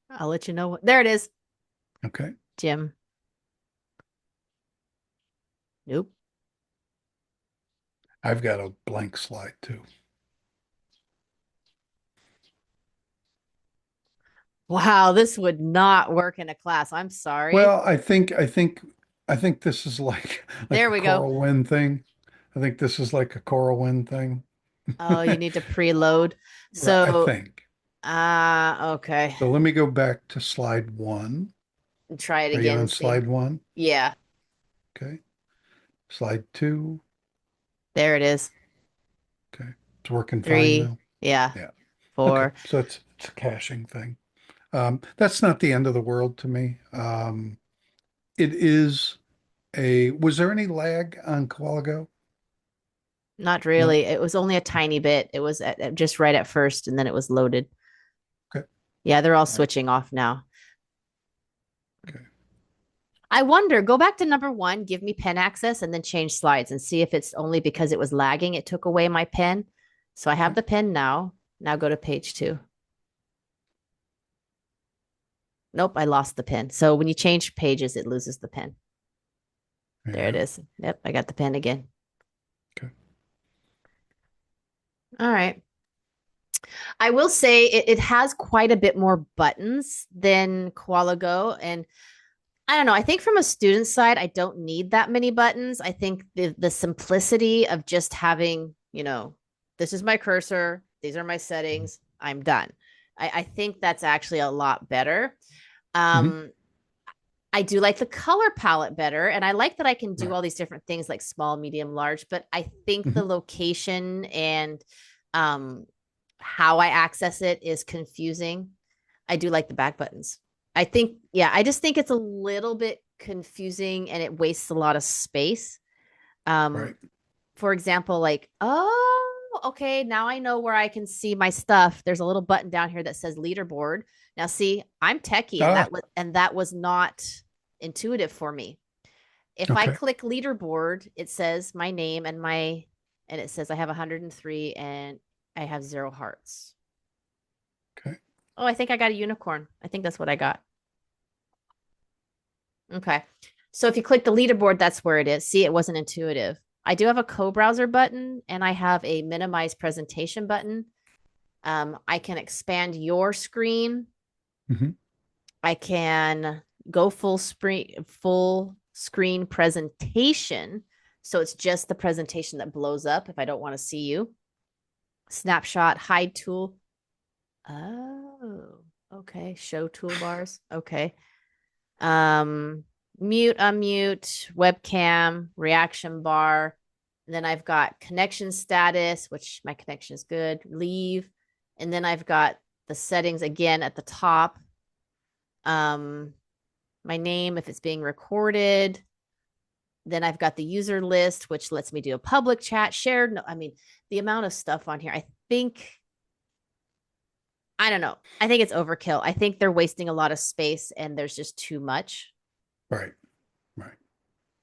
I'll let you know. There it is, Okay. Jim. Nope. I've got a blank slide too. Wow, this would not work in a class. I'm sorry. Well, I think this is like like There a we go. Coral Wind thing. I think this is like a Coral Wind thing. Oh, you need to preload. Right, I So, think. okay. So let me go back to slide one. Try it Are you again on and see. slide one? Yeah, Okay. Slide two. there it is. Okay. It's working fine Three. now. Yeah, Yeah. Okay. four. So it's a caching thing. That's not the end of the world to me. It is was there any lag on KoalaGo? Not No. really. It was only a tiny bit. It was just right at first, and then it was loaded. Okay. Yeah, they're all All right. switching off now. Okay. I wonder, go back to number one, give me pen access, and then change slides and see if it's only because it was lagging. It took away my pen. So I have Okay. the pen now. Now go to page two. Nope, I lost the pen. So when you change pages, it loses the pen. There it Yeah. is. Yep, I got the pen again. Okay. All right. I will say it has quite a bit more buttons than KoalaGo. And I don't know. I think from a student side, I don't need that many buttons. I think the simplicity of just having, this is my cursor, these are my settings, I'm done. I think that's actually a lot better. Hmm. Um, I do like the color palette better, and I like that I can do Right. all these different things like small, medium, large. But I think Hmm. the location and um, how I access it is confusing. I do like the back buttons. I think, yeah, I just think it's a little bit confusing and it wastes a lot of space. Um, Right. for example, like, oh, okay, now I know where I can see my stuff. There's a little button down here that says leaderboard. Now, see, I'm techie, and Ah. that was not intuitive for me. If I Okay. click leaderboard, it says my name and it says I have 103 and I have 0 hearts. Okay. Oh, I think I got a unicorn. I think that's what I got. Okay. So if you click the leaderboard, that's where it is. See, it wasn't intuitive. I do have a co-browser button and I have a minimize presentation button. I can expand your screen. Hmm. I can go full screen presentation. So it's just the presentation that blows up if I don't want to see you. Snapshot, hide tool. Oh, okay. Show toolbars. Okay. Um, Mute, unmute, webcam, reaction bar. And then I've got connection status, which my connection is good, leave. And then I've got the settings again at the top. Um, my name, if it's being recorded. Then I've got the user list, which lets me do a public chat, shared. No, I mean, the amount of stuff on here, I don't know. I think it's overkill. I think they're wasting a lot of space and there's just too much. Right. Right.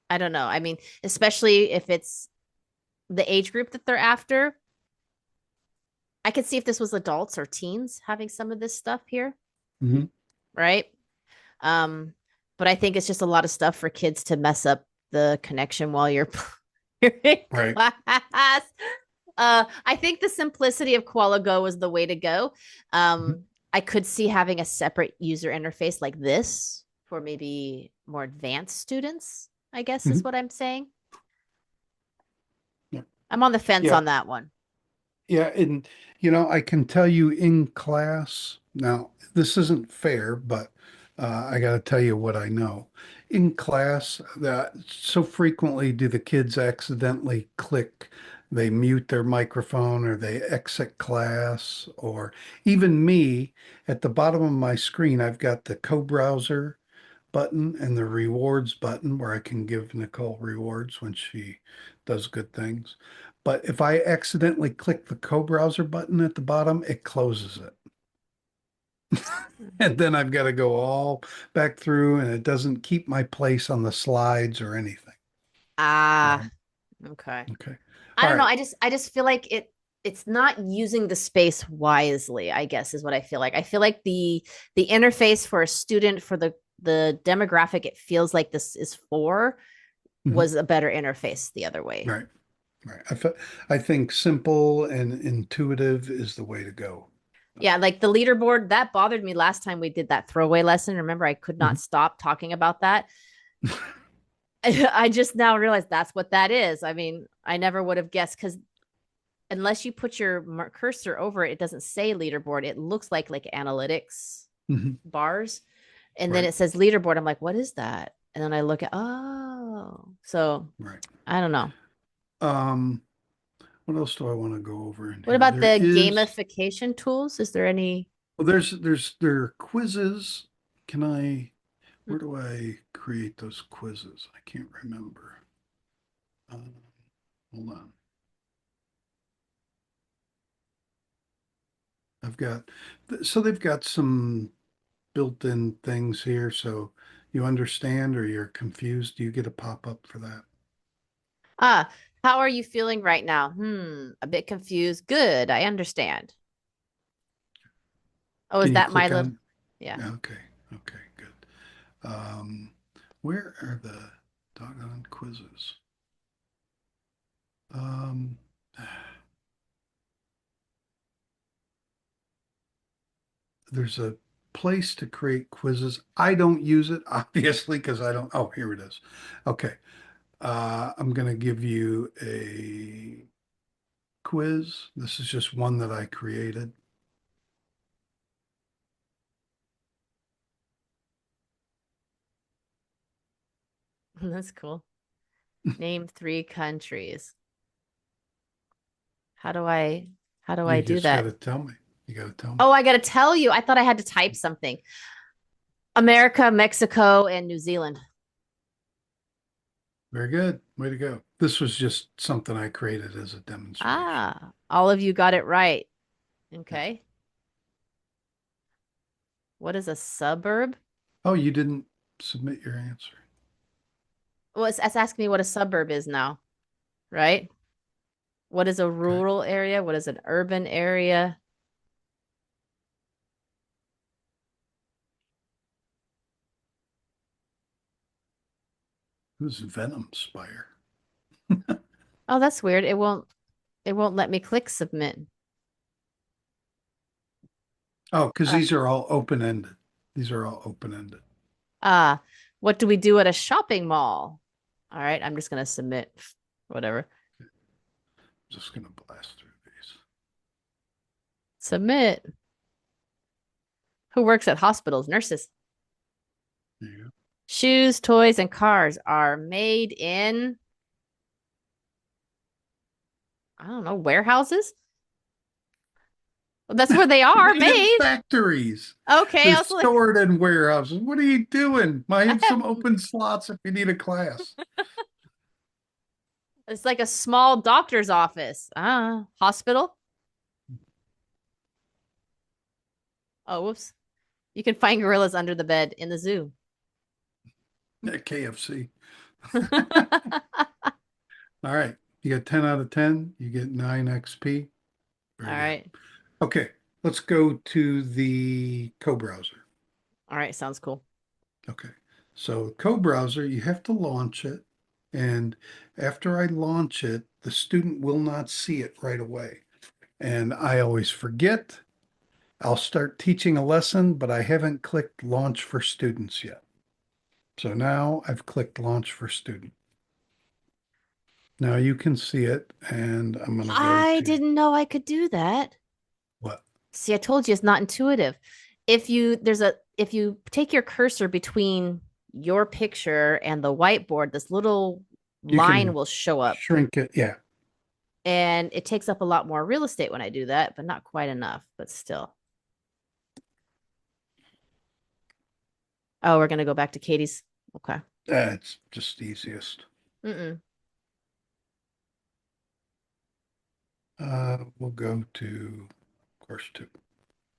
I don't know. I mean, especially if it's the age group that they're after. I could see if this was adults or teens having some of this stuff here, Hmm. right? Um, but I think it's just a lot of stuff for kids to mess up the connection while you're, you're in Right. class. I think the simplicity of KoalaGo is the way to go. Hmm. I could see having a separate user interface like this for maybe more advanced students, I guess Hmm. is what I'm saying. Yeah. I'm on the fence Yeah. on that one. Yeah. And, I can tell you in class, now, this isn't fair, but I got to tell you what I know. In class, that so frequently do the kids accidentally click, they mute their microphone or they exit class, or even me at the bottom of my screen, I've got the co-browser button and the rewards button where I can give Nichole rewards when she does good things. But if I accidentally click the co-browser button at the bottom, it closes it. And then I've got to go all back through and it doesn't keep my place on the slides or anything. Ah, Um, okay. okay. I All don't know. right. I just feel like it's not using the space wisely, I guess is what I feel like. I feel like the interface for a student for the demographic it feels like this is for Mhm. was a better interface the other way. Right. Right. I think simple and intuitive is the way to go. Yeah, like the leaderboard that bothered me last time we did that throwaway lesson. Remember, I could not Mhm. stop talking about that. I just now realized that's what that is. I mean, I never would have guessed because unless you put your cursor over it, it doesn't say leaderboard. It looks like analytics Mhm. bars, and then Right. it says leaderboard. I'm like, what is that? And then I look at so Right. I don't know. Um, what else do I want to go over in What here? about There the is, gamification tools? Is there any? well, there are quizzes. Can I, where do I create those quizzes? I can't remember. Um, hold on. I've got, so they've got some built-in things here. So you understand or you're confused. Do you get a pop-up for that? Ah, how are you feeling right now? A bit confused. Good, I understand. Oh, is Can you that my click little? on? Yeah. Okay. Okay, good. Where are the doggone quizzes? Um, there's a place to create quizzes. I don't use it, obviously, because I don't. Oh, here it is. Okay. I'm going to give you a quiz. This is just one that I created. That's cool. Name three countries. How do I how do I You do just got that? to tell me. You got to tell me. Oh, I got to tell you. I thought I had to type something. America, Mexico, and New Zealand. Very good. Way to go. This was just something I created as a demonstration. Ah, all of you got it right. Yeah. Okay. What is a suburb? Oh, you didn't submit your answer. Well, it's asking me what a suburb is now, right? What is a Okay. rural area? What is an urban area? Who's Venom Spire? Oh, that's weird. It won't let me click submit. Oh, because Uh, these are all open-ended. These are all open-ended. ah, what do we do at a shopping mall? All right, I'm just gonna submit whatever. Just gonna blast through these. Submit. Who works at hospitals? Nurses. Yeah. Shoes, toys, and cars are made in, I don't know, warehouses? Well, that's where they are Made in made. factories. Okay, They're I was like, stored in warehouses. What are you doing? I I have have some open slots if you need a class. it's like a small doctor's office. Ah, hospital. Oh, whoops. You can find gorillas under the bed in the zoo. At KFC. All All right. You got 10 out of 10. You get 9 XP. Very good. right. Okay. Let's go to the co-browser. All right, sounds cool. Okay. So co-browser, you have to launch it. And after I launch it, the student will not see it right away. And I always forget. I'll start teaching a lesson, but I haven't clicked launch for students yet. So now I've clicked launch for student. Now you can see it, and I'm going to go I to didn't know I could do that. what? See, I told you it's not intuitive. If you take your cursor between your picture and the whiteboard, this little You line can will show up. shrink it. Yeah. And it takes up a lot more real estate when I do that, but not quite enough, but still. Oh, we're gonna go back to Katie's. Okay. That's just easiest. Mm-mm. We'll go to course two,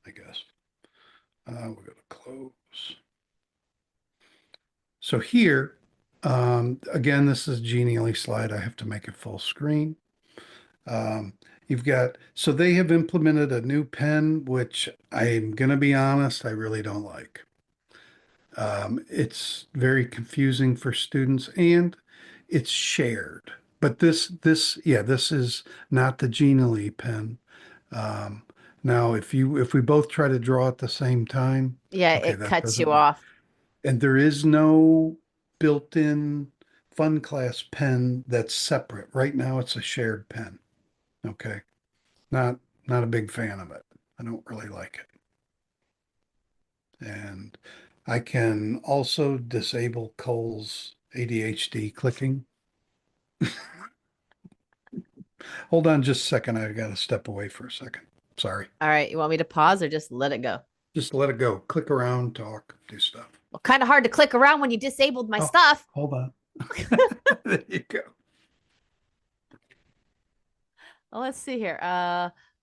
I guess. We'll go to close. So here, again, this is genially slide. I have to make it full screen. You've got, so they have implemented a new pen, which I'm going to be honest, I really don't like. It's very confusing for students and it's shared. But yeah, this is not the Genially pen. Um, now, if we both try to draw at the same time, Yeah, okay, it that cuts doesn't you work. off. And there is no built-in FunClass pen that's separate. Right now, it's a shared pen. Okay, not not a big fan of it. I don't really like it. And I can also disable Cole's ADHD clicking. Hold on just a second. I got to step away for a second. Sorry. All right, you want me to pause or just let it go? Just let it go. Click around, talk, do stuff. Well, kind of hard to click around when you disabled my Oh, stuff. hold on. There you go. Well, let's see here.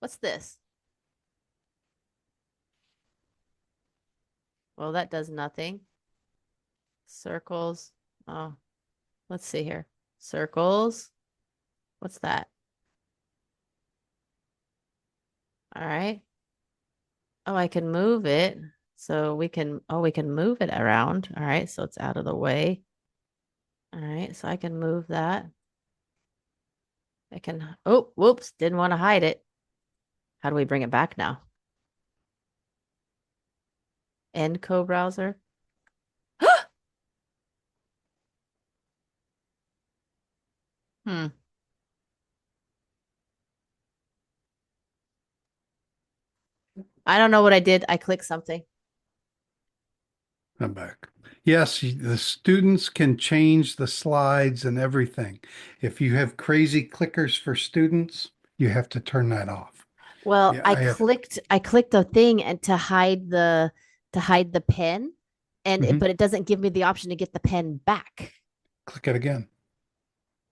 What's this? Well, that does nothing. Circles. Oh, let's see here. Circles. What's that? All right. Oh, I can move it. So we can move it around. All right. So it's out of the way. All right. So I can move that. Oh, whoops. Didn't want to hide it. How do we bring it back now? End co-browser. Hmm. I don't know what I did. I clicked something. I'm back. Yes, the students can change the slides and everything. If you have crazy clickers for students, you have to turn that off. Well, Yeah, I have. I clicked a thing and to hide the pen Mhm. but it doesn't give me the option to get the pen back. Click it again.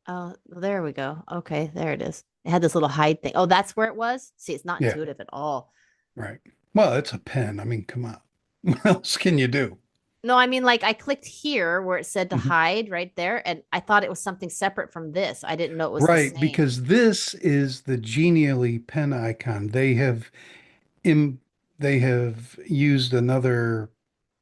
Oh, there we go. Okay, there it is. It had this little hide thing. Oh, that's where it was. See, it's not Yeah, intuitive at all. right. Well, it's a pen. I mean, come on. What else can you do? No, I mean, like I clicked here where it said to Mhm. hide right there, and I thought it was something separate from this. I didn't know it was the Right, same. because this is the Genially pen icon. Im they have used another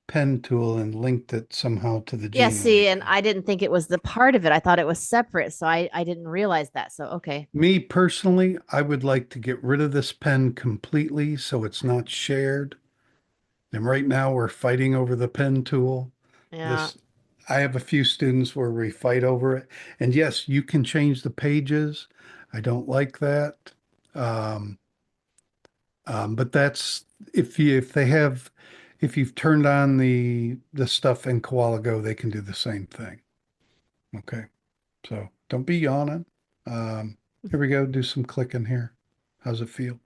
pen tool and linked it somehow to the Yeah, Genially see, and pen. I didn't think it was the part of it. I thought it was separate, so I didn't realize that. So okay. Me personally, I would like to get rid of this pen completely so it's not shared. And right now we're fighting over the pen tool. Yeah. This, I have a few students where we fight over it. And yes, you can change the pages. I don't like that. Um, but that's if you've turned on the stuff in KoalaGo, they can do the same thing. Okay. So don't be yawning. Here we go. Do some clicking here. How's it feel?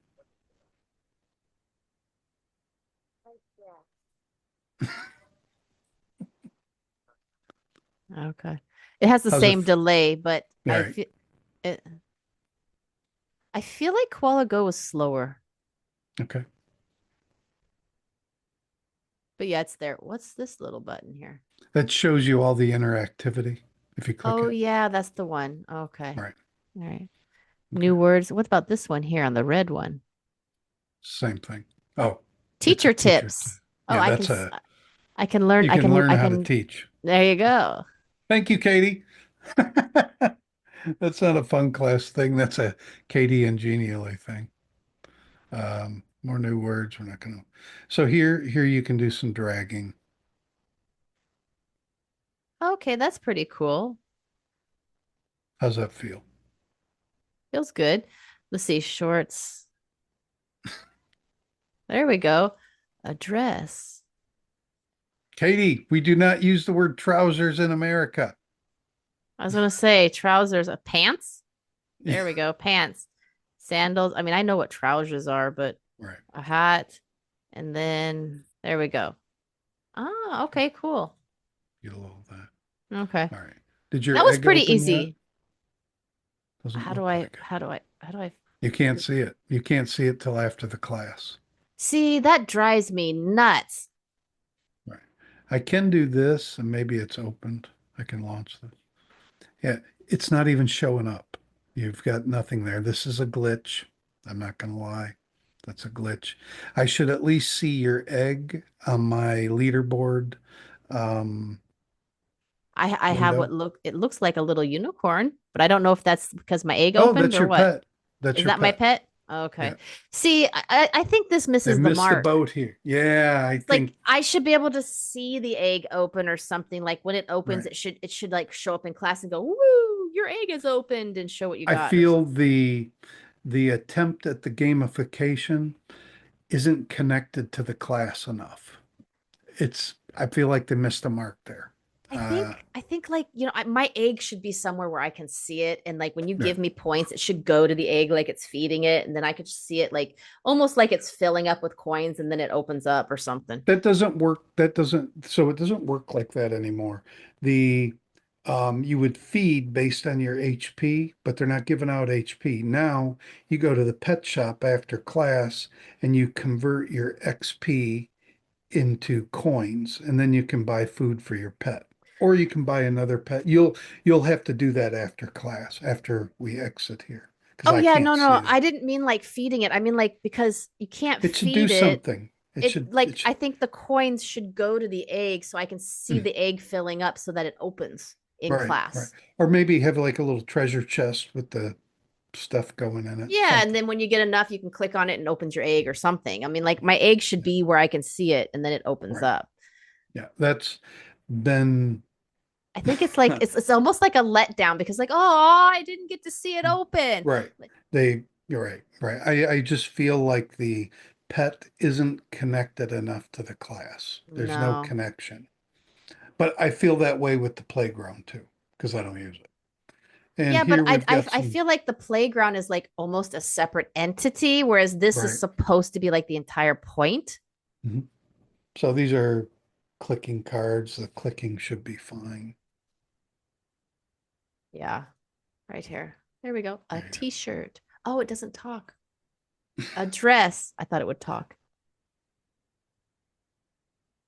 Okay. It has the How's it? same delay, but All right. it, I feel like KoalaGo was slower. Okay. But yeah, it's there. What's this little button here? That shows you all the interactivity if you click Oh it. yeah, that's the one. Okay. Right. All right. Okay. New words. What about this one here on the red one? Same thing. Oh, it's a Teacher teacher. tips. Oh, Yeah, that's a, I can learn you can learn I how to can teach. there you go. Thank you, Katie. That's not a fun class thing. That's a Katie and Genially thing. More new words. We're not going to. So here you can do some dragging. Okay, that's pretty cool. How's that feel? Feels good. Let's see, shorts. There we go. A dress. Katie, we do not use the word trousers in America. I was gonna say trousers, pants. There we go, pants, sandals. I mean, I know what trousers are, but Right. a hat, and then there we go. Ah, okay, cool. Get a little of that. Okay, All right. Did that your was egg pretty open yet? easy. Doesn't look like it. How do I You can't see it. You can't see it till after the class. see? That drives me nuts. Right. I can do this and maybe it's opened. I can launch this. Yeah, it's not even showing up. You've got nothing there. This is a glitch. I'm not going to lie. That's a glitch. I should at least see your egg on my leaderboard I have window. it looks like a little unicorn, but I don't know if that's because my egg Oh, opened that's or your what. pet. That's Is your that my pet. pet? Okay. Yeah. See, I think this They misses the missed the mark. boat here. Yeah, I Like think, I should be able to see the egg open or something. Like when it opens, right. it should like show up in class and go, "Woo, your egg is opened," and show what you I got or feel something. the attempt at the gamification isn't connected to the class enough. I feel like they missed the mark there. Uh, I think like, my egg should be somewhere where I can see it. And like when you yeah. give me points, it should go to the egg like it's feeding it. And then I could just see it like almost like it's filling up with coins and then it opens up or something. That doesn't work. So it doesn't work like that anymore. The you would feed based on your HP, but they're not giving out HP. Now you go to the pet shop after class and you convert your XP into coins, and then you can buy food for your pet. Or you can buy another pet. You'll have to do that after class, after we exit here, because Oh I yeah, can't no, see no. that. I didn't mean like feeding it. I mean like because you can't It should do feed it. something. It like It should I think the coins should go to the egg so I can see the egg filling up so that it opens in right, right. class. Or maybe have like a little treasure chest with the stuff going in it. Yeah, and Something. then when you get enough, you can click on it and opens your egg or something. I mean, like my egg should be where I can see it and then it opens Right. up. Yeah. That's been I think it's like it's almost like a letdown because like, oh, I didn't get to see it open. right. You're right. Right. I just feel like the pet isn't connected enough to the class. There's no No. connection. But I feel that way with the playground too, because I don't use it. And Yeah, but here we've got I some, feel like the playground is like almost a separate entity, whereas this is right. supposed to be like the entire point. Mhm. So these are clicking cards. The clicking should be fine. Yeah, right here. There we go. A There t-shirt. Oh, it doesn't talk. A dress. I thought it would talk.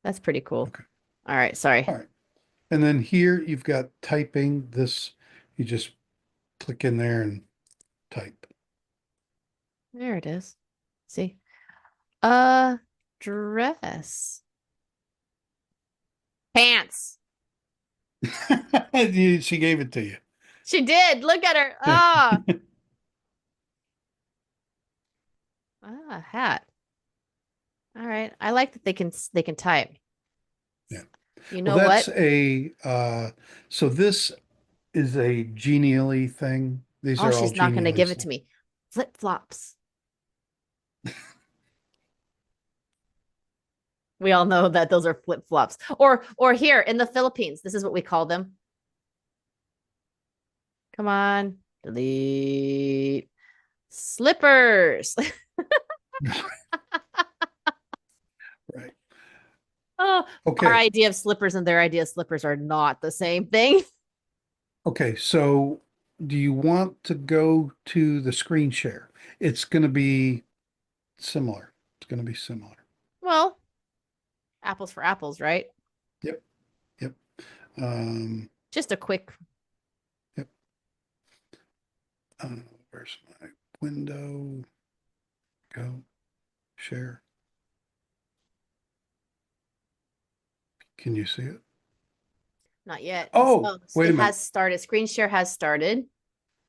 That's pretty you go. cool. Okay. All right, sorry. All right. And then here you've got typing. This, you just click in there and type. There it is. See? A dress. Pants. She gave it to you. She did. Look at her. Ah, hat. All right. I like that they can type. Yeah. You Well, know that's what? a so this is a genially thing. These Oh, are all she's not going to give genially. it to me. Flip-flops. We all know that those are flip-flops. Or here in the Philippines, this is what we call them. Come on. Delete. Slippers. Right. Oh, our Okay. idea of slippers and their idea of slippers are not the same thing. Okay. So do you want to go to the screen share? It's going to be similar. It's going to be similar. Well, apples for apples, right? Yep. Yep. Um, Just a quick. yep. Uh, where's my window? Go share. Can you see it? Not yet. Oh, Oh, wait a it minute. has started. Screen share has started.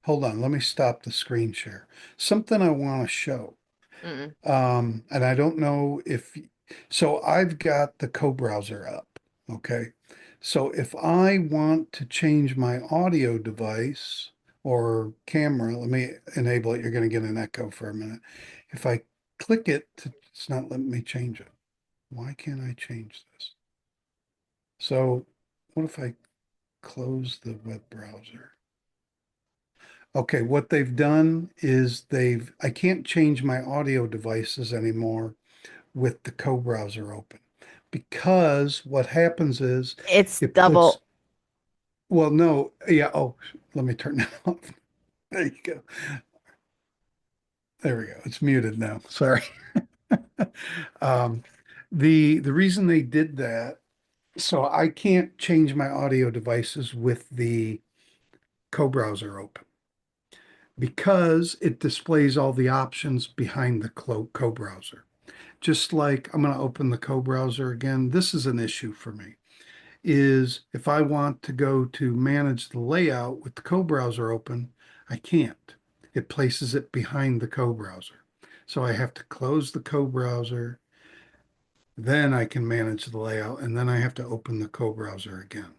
Hold on. Let me stop the screen share. Something I want to show. Mm-mm. And I don't know if, so I've got the co-browser up. Okay. So if I want to change my audio device or camera, let me enable it. You're going to get an echo for a minute. If I click it, it's not letting me change it. Why can't I change this? So what if I close the web browser? Okay, what they've done is I can't change my audio devices anymore with the co-browser open because what happens is It's it puts, double. well, no, yeah, oh, let me turn that off. There you go. There we go. It's muted now. Sorry. Um, the reason they did that, so I can't change my audio devices with the co-browser open because it displays all the options behind the co-browser. Just like I'm going to open the co-browser again. This is an issue for me, is if I want to go to manage the layout with the co-browser open, I can't. It places it behind the co-browser. So I have to close the co-browser, then I can manage the layout, and then I have to open the co-browser again.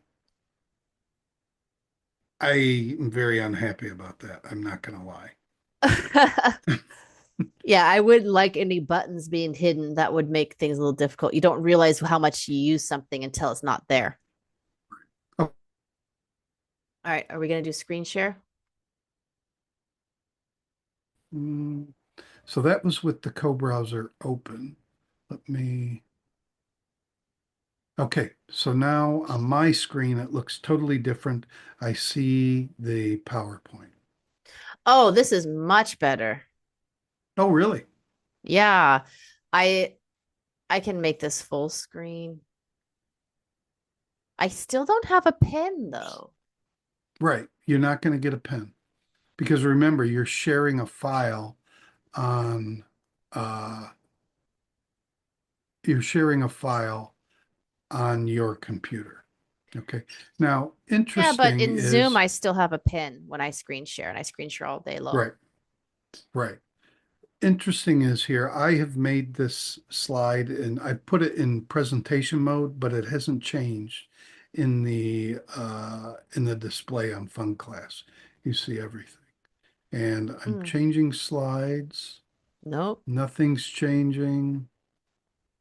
I am very unhappy about that. I'm not going to lie. Yeah, I wouldn't like any buttons being hidden. That would make things a little difficult. You don't realize how much you use something until it's not there. Oh, All right, are we going to do screen share? mm, so that was with the co-browser open. Let me, okay, so now on my screen, it looks totally different. I see the PowerPoint. Oh, this is much better. Oh, really? Yeah. I I can make this full screen. I still don't have a pen though. Right. You're not going to get a pen because remember, you're sharing a file on, uh, you're sharing a file on your computer. Okay. Now, Yeah, but interesting in Zoom, is, I still have a pen when I screen share, and I screen share all day long. right, right. Interesting is here, I have made this slide and I put it in presentation mode, but it hasn't changed in the display on FunClass. You see everything. And I'm Mm, changing slides. nope. Nothing's changing.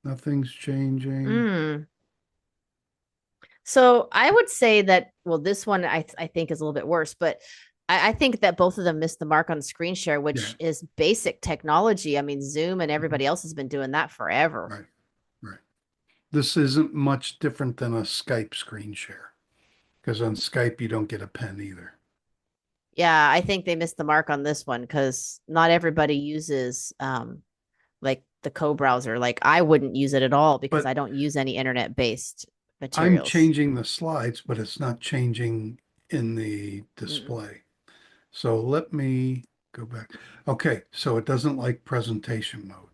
Nothing's changing. Mm. So I would say that, well, this one I think is a little bit worse, but I think that both of them missed the mark on screen share, Yeah. which is basic technology. I mean, Zoom and Mhm. everybody else has been doing that forever. Right. Right. This isn't much different than a Skype screen share because on Skype you don't get a pen either. Yeah, I think they missed the mark on this one because not everybody uses like the co-browser. Like I wouldn't use it at all because But I don't use any internet-based I'm materials. changing the slides, but it's not changing in the Mm-mm. display. So let me go back. Okay, so it doesn't like presentation mode.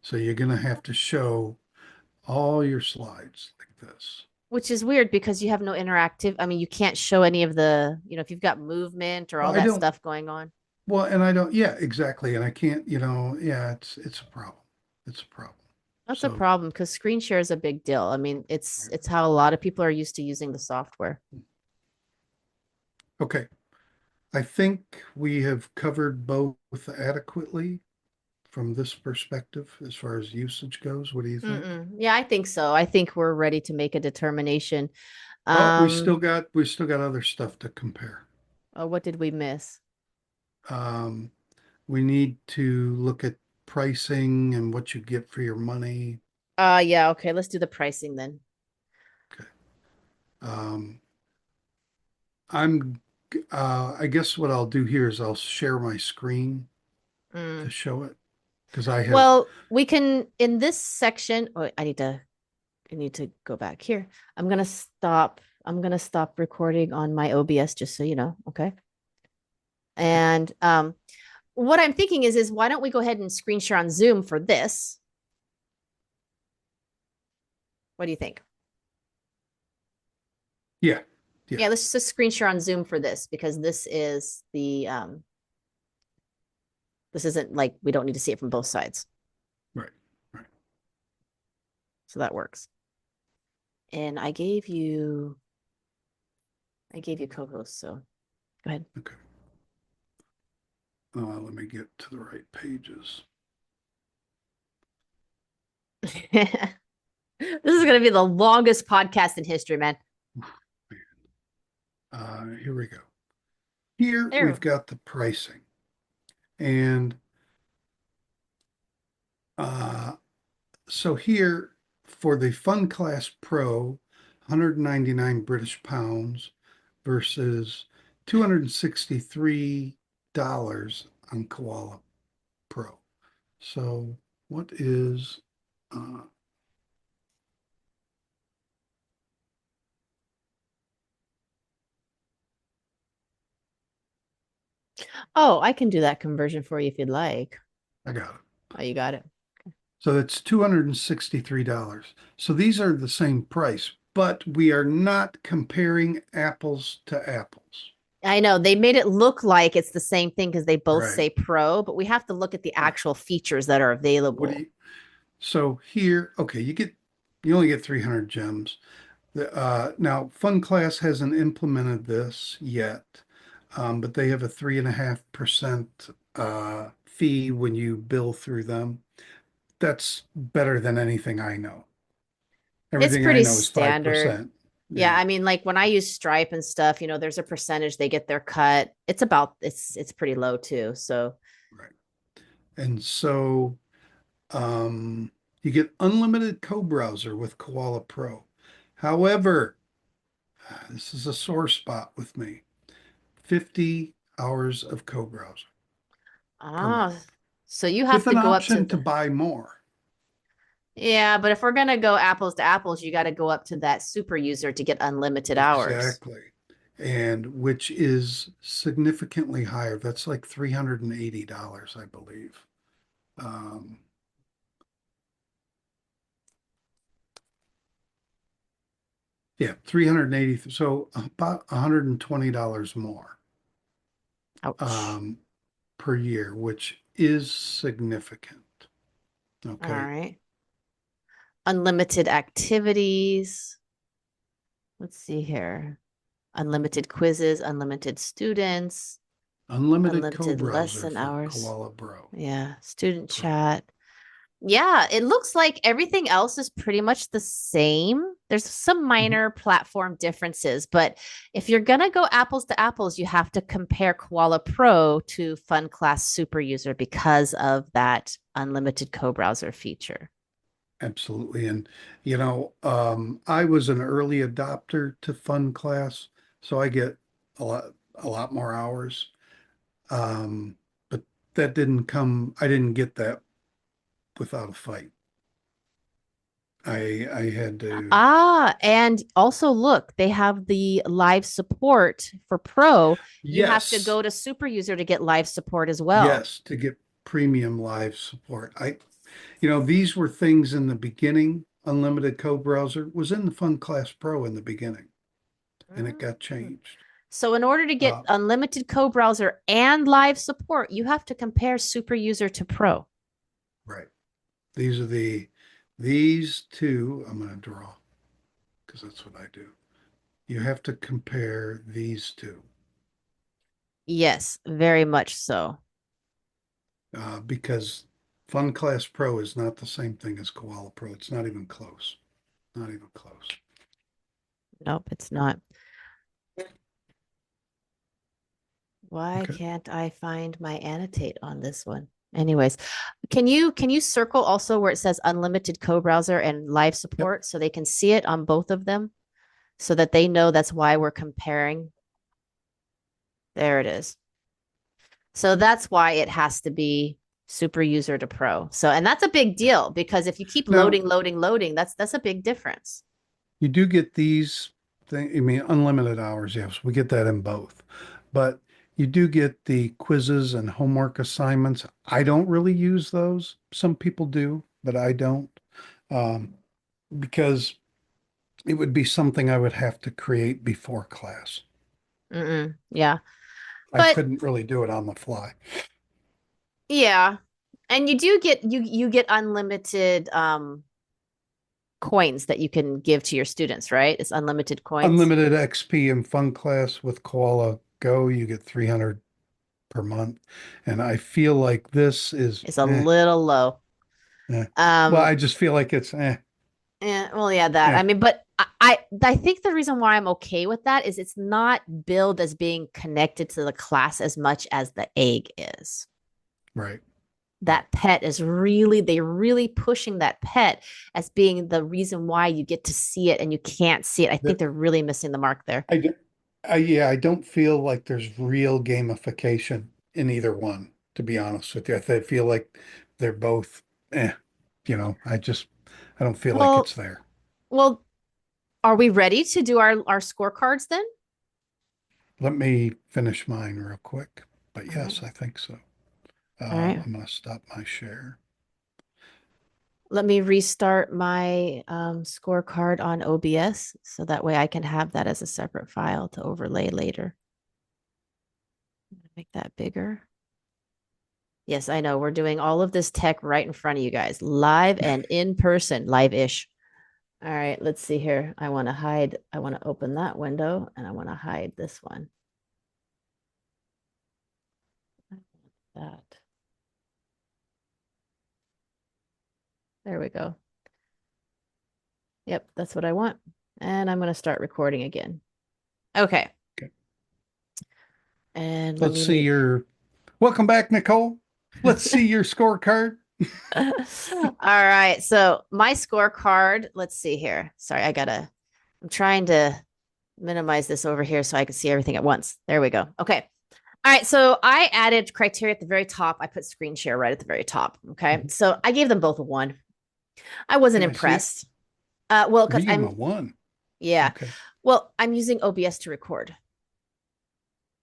So you're going to have to show all your slides like this. Which is weird because you have no interactive. I mean, you can't show any of the, if you've got movement or Well, all I that don't, stuff going on. well, and I don't, yeah, exactly. And I can't, yeah, it's a problem. It's a problem. That's a So, problem because screen share is a big deal. I mean, it's how a lot of people are used to using the software. okay. I think we have covered both adequately from this perspective as far as usage goes. What do you think? Mm-mm. Yeah, I think so. I think we're ready to make a determination. Oh, Um, we still got other stuff to compare. oh, what did we miss? Um, we need to look at pricing and what you get for your money. Yeah, okay, let's do the pricing then. Okay. Um, I'm, I guess what I'll do here is I'll share my screen to Mm. show it because I have, Well, we can in this section. Oh, I need to go back here. I'm gonna stop recording on my OBS just so you know. Okay. okay. And what I'm thinking is why don't we go ahead and screen share on Zoom for this? What do you think? Yeah, yeah, Yeah, let's just screen share on Zoom for this because this isn't like we don't need to see it from both sides. right, right. So that works. And I gave you co-host, so go ahead. Okay. Let me get to the right pages. This is going to be the longest podcast in history, man. Here we go. Here we've There. got the pricing. And so here for the FunClass Pro, 199 British pounds versus $263 on Koala Pro. So what is Oh, I can do that conversion for you if you'd like. I got it. Oh, you got it. So that's $263. So these are the same price, but we are not comparing apples to apples. I know they made it look like it's the same thing because they both Right. say pro, but we have to look at the Right. actual features that are What do available. you, so here, okay, you only get 300 gems. Now, FunClass hasn't implemented this yet, but they have a 3.5% fee when you bill through them. That's better than anything I know. It's Everything I pretty know is standard. 5%. Yeah, Yeah, I mean, like when I use Stripe and stuff, there's a percentage they get their cut. It's pretty low too. So right. And so you get unlimited co-browser with Koala Pro. However, this is a sore spot with me. 50 hours of co-browser per ah, month so you have with to an go up to option to the buy more. Yeah, but if we're gonna go apples to apples, you got to go up to that super user to get unlimited hours. Exactly. And which is significantly higher. That's like $380, I believe. Um, yeah, 380. So about $120 more Ouch. um, per year, which is significant. All Okay. right. Unlimited activities. Let's see here. Unlimited quizzes, unlimited students, Unlimited unlimited co-browser lesson for hours. Koala Bro Yeah, student Pro. chat. Yeah, it looks like everything else is pretty much the same. There's some Mhm. minor platform differences, but if you're gonna go apples to apples, you have to compare Koala Pro to FunClass Super User because of that unlimited co-browser feature. Absolutely. And, I was an early adopter to Fun Class, so I get a lot more hours. But I didn't get that without a fight. I had to, Ah, and also look, they have the live support for Pro. You have to yes, go to Super User to get live support as well. yes, to get premium live support. These were things in the beginning. Unlimited co-browser was in the Fun Class Pro in the beginning, and it got Mm. changed. So in order to get Uh, unlimited co-browser and live support, you have to compare Super User to Pro. right. These are these two I'm going to draw because that's what I do. You have to compare these two Yes, very much so. because Fun Class Pro is not the same thing as Koala Pro. It's not even close. Not even close. Nope, it's not. Why Okay. can't I find my annotate on this one? Anyways, can you circle also where it says unlimited co-browser and live Yep. support so they can see it on both of them so that they know that's why we're comparing? There it is. So that's why it has to be super user to pro. So and that's a big Yeah. deal because if you keep Now loading, that's a big difference. you do get these thing. I mean, unlimited hours. Yes, we get that in both, but you do get the quizzes and homework assignments. I don't really use those. Some people do, but I don't. Um, because it would be something I would have to create before class. Yeah. I But couldn't really do it on the fly. yeah. And you do get you get unlimited coins that you can give to your students, right? It's unlimited coins. Unlimited XP in Fun Class with Koala Go, you get 300 per month. And I feel like this is It's a little low. eh. Well, Um, I just feel like it's well, yeah, that. I eh, mean, but I think the reason why I'm okay with that is it's not billed as being connected to the class as much as the egg is. right, right. That pet is really they're really pushing that pet as being the reason why you get to see it and you can't see it. I think That they're really missing the mark there. I, d- yeah, I don't feel like there's real gamification in either one, to be honest with you. I feel like they're both I don't feel like it's Well, there. well, are we ready to do our scorecards then? Let me finish mine real quick. But All right. yes, I think so. All right. I'm going to stop my share. Let me restart my scorecard on OBS so that way I can have that as a separate file to overlay later. Make that bigger. Yes, I know. We're doing all of this tech right in front of you guys, live and in person, live-ish. All right, let's see here. I want to hide, I want to open that window and I want to hide this one. That. There we go. Yep, that's what I want. And I'm going to start recording again. Okay. Okay. And let Let's me see make your, welcome back, Nichole. Let's see your scorecard. All right. So my scorecard, let's see here. Sorry, I'm trying to minimize this over here so I can see everything at once. There we go. Okay. All right. So I added criteria at the very top. I put screen share right at the very top. Okay. Mhm. So I gave them both a one. I wasn't Can I see it? impressed. Well, You because gave him a one. yeah. Okay. Well, I'm using OBS to record,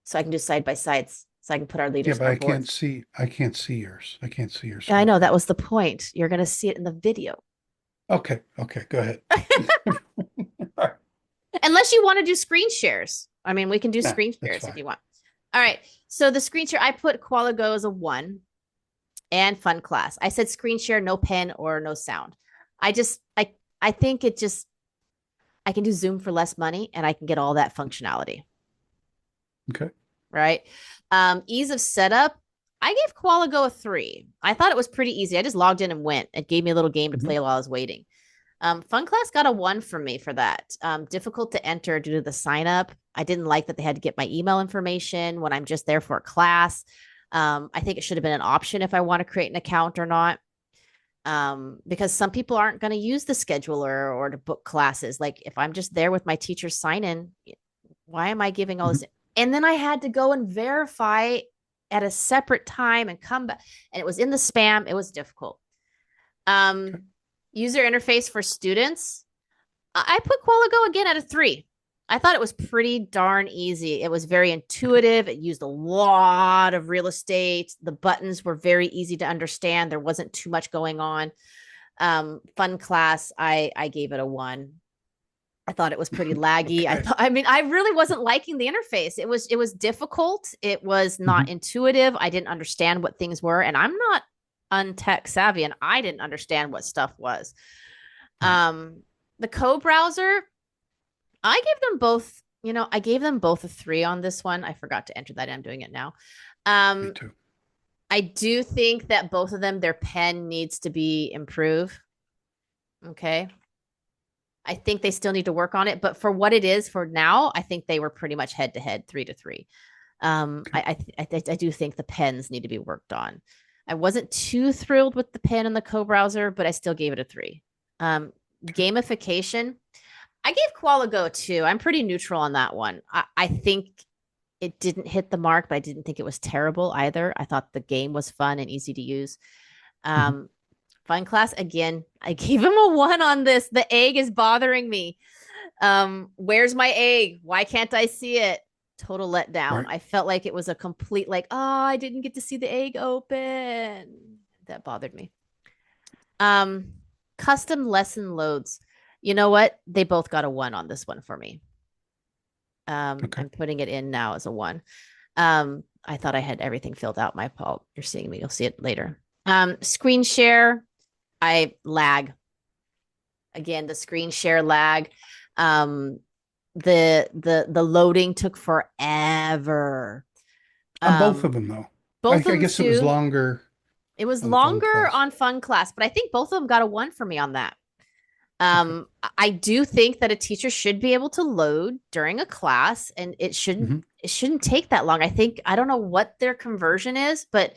so I can do side by sides, so I can put our Yeah, leaders but on board. I can't see yours. I can't see your I screen. know that was the point. You're going to see it in the video. Okay. Okay. Go ahead. Unless you want to do screen shares. I mean, we can do Nah, screen that's shares if fine. you want. All right. So the screen share, I put KoalaGo as a 1 and FunClass. I said screen share, no pen or no sound. I just, I think it just, I can do Zoom for less money and I can get all that functionality. Okay. Right. Ease of setup. I gave KoalaGo a 3. I thought it was pretty easy. I just logged in and went. It gave me a little game to Mhm. play while I was waiting. FunClass got a 1 from me for that. Difficult to enter due to the sign up. I didn't like that they had to get my email information when I'm just there for a class. I think it should have been an option if I want to create an account or not. Because some people aren't going to use the scheduler or to book classes. Like if I'm just there with my teacher's sign in, why am I giving all Mhm. this? And then I had to go and verify at a separate time and come back, and it was in the spam. It was difficult. Okay. User interface for students. I put KoalaGo again at a 3. I thought it was pretty darn easy. It was very Okay. intuitive. It used a lot of real estate. The buttons were very easy to understand. There wasn't too much going on. FunClass, I gave it a 1. I thought it was pretty laggy. Okay. I mean, I really wasn't liking the interface. It was difficult. It was not Mhm. intuitive. I didn't understand what things were, and I'm not untech savvy, and I didn't understand what stuff was. Right. Um, the co-browser, I gave them both, I gave them both a 3 on this one. I forgot to enter that. I'm doing it now. Me Um, too. I do think that both of them, their pen needs to be improved. Okay. I think they still need to work on it, but for what it is for now, I think they were pretty much head to head, 3-3. Okay. I do think the pens need to be worked on. I wasn't too thrilled with the pen and the co-browser, but I still gave it a 3. Okay. Gamification, I gave KoalaGo a 2. I'm pretty neutral on that one. I think it didn't hit the mark, but I didn't think it was terrible either. I thought the game was fun and easy to use. Mhm. Um, FunClass, again, I gave him a 1 on this. The egg is bothering me. Where's my egg? Why can't I see it? Total letdown. Right. I felt like it was a complete, like, oh, I didn't get to see the egg open. That bothered me. Um, Custom lesson loads. You know what? They both got a 1 on this one for me. Okay. I'm putting it in now as a 1. I thought I had everything filled out. My fault. You're seeing me. You'll see it later. Screen share. I lag. Again, the screen share lag. Um, the loading took forever. On both of Um, them, though. both I of them guess it was too. longer It was on the fun longer class. on FunClass, but I think both of them got a 1 for me on that. Okay. I do think that a teacher should be able to load during a class, and Hmm. it shouldn't take that long. I don't know what their conversion is, but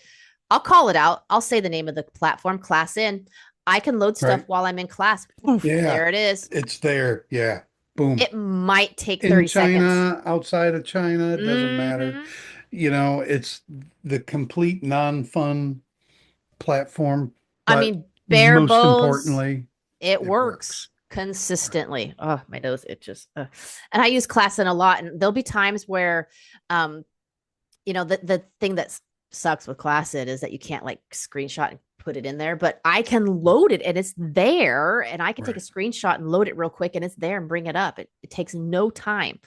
I'll call it out. I'll say the name of the platform, class in. I can load stuff Right. while I'm in class. Oof, Yeah. there it is. It's there. Yeah. Boom. It might take In 30 seconds. China, outside of China, it doesn't matter. Hmm. It's the complete non-fun platform, I but mean, bare most bones, importantly, it it works works. Right. consistently. Oh, my nose itches. And I use class in a lot, and there'll be times where, um, the thing that sucks with Classid is that you can't like screenshot and put it in there, but I can load it and it's there, and I can take a Right. screenshot and load it real quick and it's there and bring it up. It takes no time.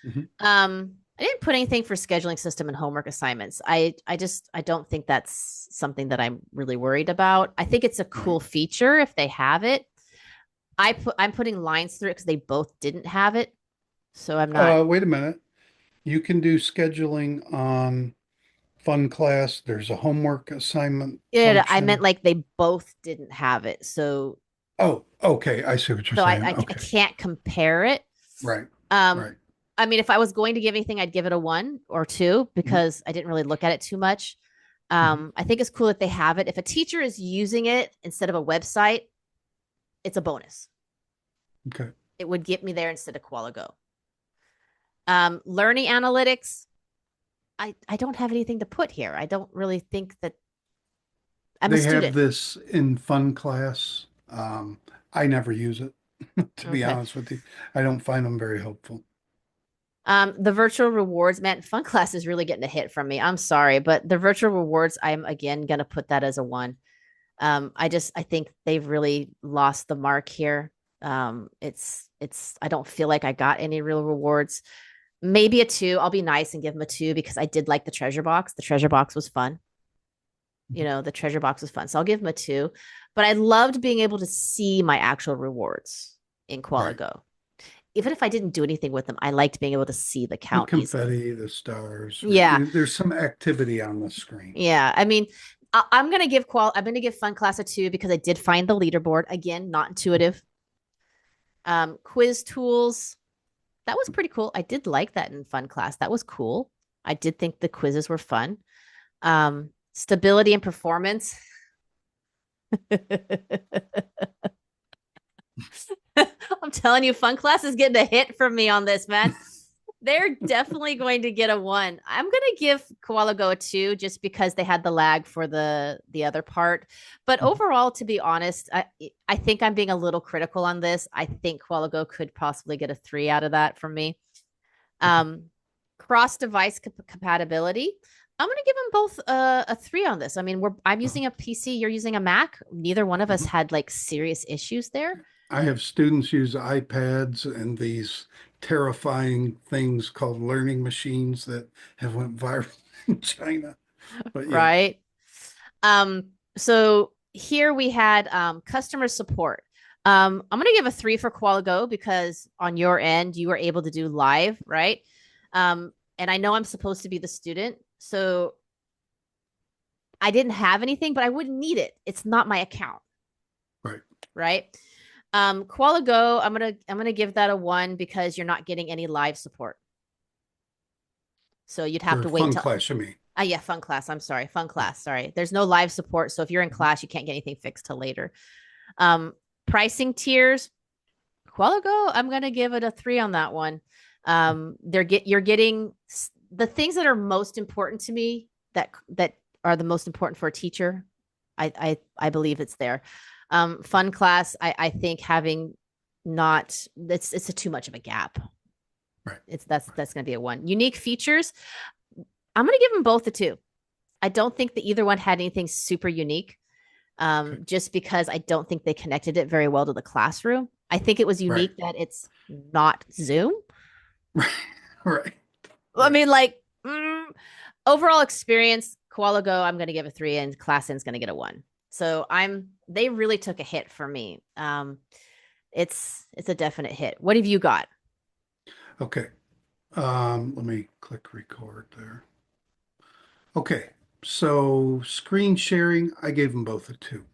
Hmm. I didn't put anything for scheduling system and homework assignments. I don't think that's something that I'm really worried about. I think it's a Right. cool feature if they have it. I'm putting lines through it because they both didn't have it. So I'm not. Wait a minute. You can do scheduling on Fun Class. There's a homework assignment I meant function. like they both didn't have it. Oh, okay. I see what you're So saying. I Okay. can't compare it. Right. Um, Right. I mean, if I was going to give anything, I'd give it a 1 or 2 Mhm. because I didn't really look at it too much. Mhm. I think it's cool that they have it. If a teacher is using it instead of a website, it's a bonus. Okay. It would get me there instead of KoalaGo. Learning analytics, I don't have anything to put here. I don't really think that I'm a They have student. this in Fun Class. Um, I never use it, to be Okay. honest with you. I don't find them very helpful. The virtual rewards, man, fun class is really getting a hit from me. I'm sorry, but the virtual rewards, I'm again gonna put that as a one. I think they've really lost the mark here. I don't feel like I got any real rewards. Maybe a two. I'll be nice and give them a two because I did like the treasure box. The treasure box was fun. The treasure box was fun. So I'll give them a two. But I loved being able to see my actual rewards in Right. KoalaGo. Even if I didn't do anything with them, I liked being able to see the The count easily. confetti, the stars, right? Yeah. There's some activity on the screen. Yeah. I mean, I'm gonna give Fun Class a two because I did find the leaderboard. Again, not intuitive. Quiz tools. That was pretty cool. I did like that in Fun Class. That was cool. I did think the quizzes were fun. Stability and performance. I'm telling you, Fun Class is getting a hit from me on this, man. They're definitely going to get a one. I'm gonna give KoalaGo a two just because they had the lag for the other part. But overall, to be honest, I think I'm being a little critical on this. I think KoalaGo could possibly get a three out of that from me. Okay. Um, Cross device compatibility. I'm gonna give them both a three on this. I mean, I'm Uh-huh. using a PC, you're using a Mac. Neither one of us Mhm. had like serious issues there. I have students use iPads and these terrifying things called learning machines that have went viral in China. But yeah, Right. So here we had customer support. I'm gonna give a three for KoalaGo because on your end you were able to do live, right? And I know I'm supposed to be the student, so I didn't have anything, but I wouldn't need it. It's not my account, right. right? KoalaGo, I'm gonna give that a one because you're not getting any live support. So you'd have For to wait fun till class, you mean? yeah, fun class. I'm sorry, fun Yeah. class. Sorry, there's no live support. So if you're in Mhm. class, you can't get anything fixed till later. Um, Pricing tiers. KoalaGo, I'm gonna give it a three on that one. You're getting the things that are most important to me that are the most important for a teacher. I believe it's there. Fun class. I think having not it's a too much of a gap. Right. It's that's Right. gonna be a one. Unique features. I'm gonna give them both a two. I don't think that either one had anything super unique. Okay. Just because I don't think they connected it very well to the classroom. I think it was Right. unique that it's not Zoom. Right. Right. I Right. mean, like overall experience, KoalaGo, I'm going to give a three, and ClassEnd's going to get a one. So they really took a hit for me. It's a definite hit. What have you got? Okay. Let me click record there. Okay. So screen sharing, I gave them both a two.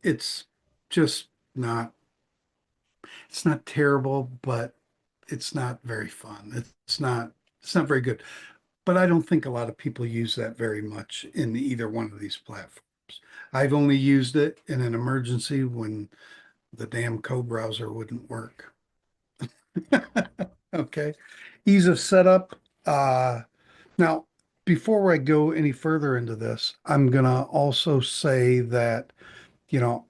It's just not, it's not terrible, but it's not very fun. It's not very good. But I don't think a lot of people use that very much in either one of these platforms. I've only used it in an emergency when the damn co-browser wouldn't work. Okay. Ease of setup. Now, before I go any further into this, I'm gonna also say that, you know,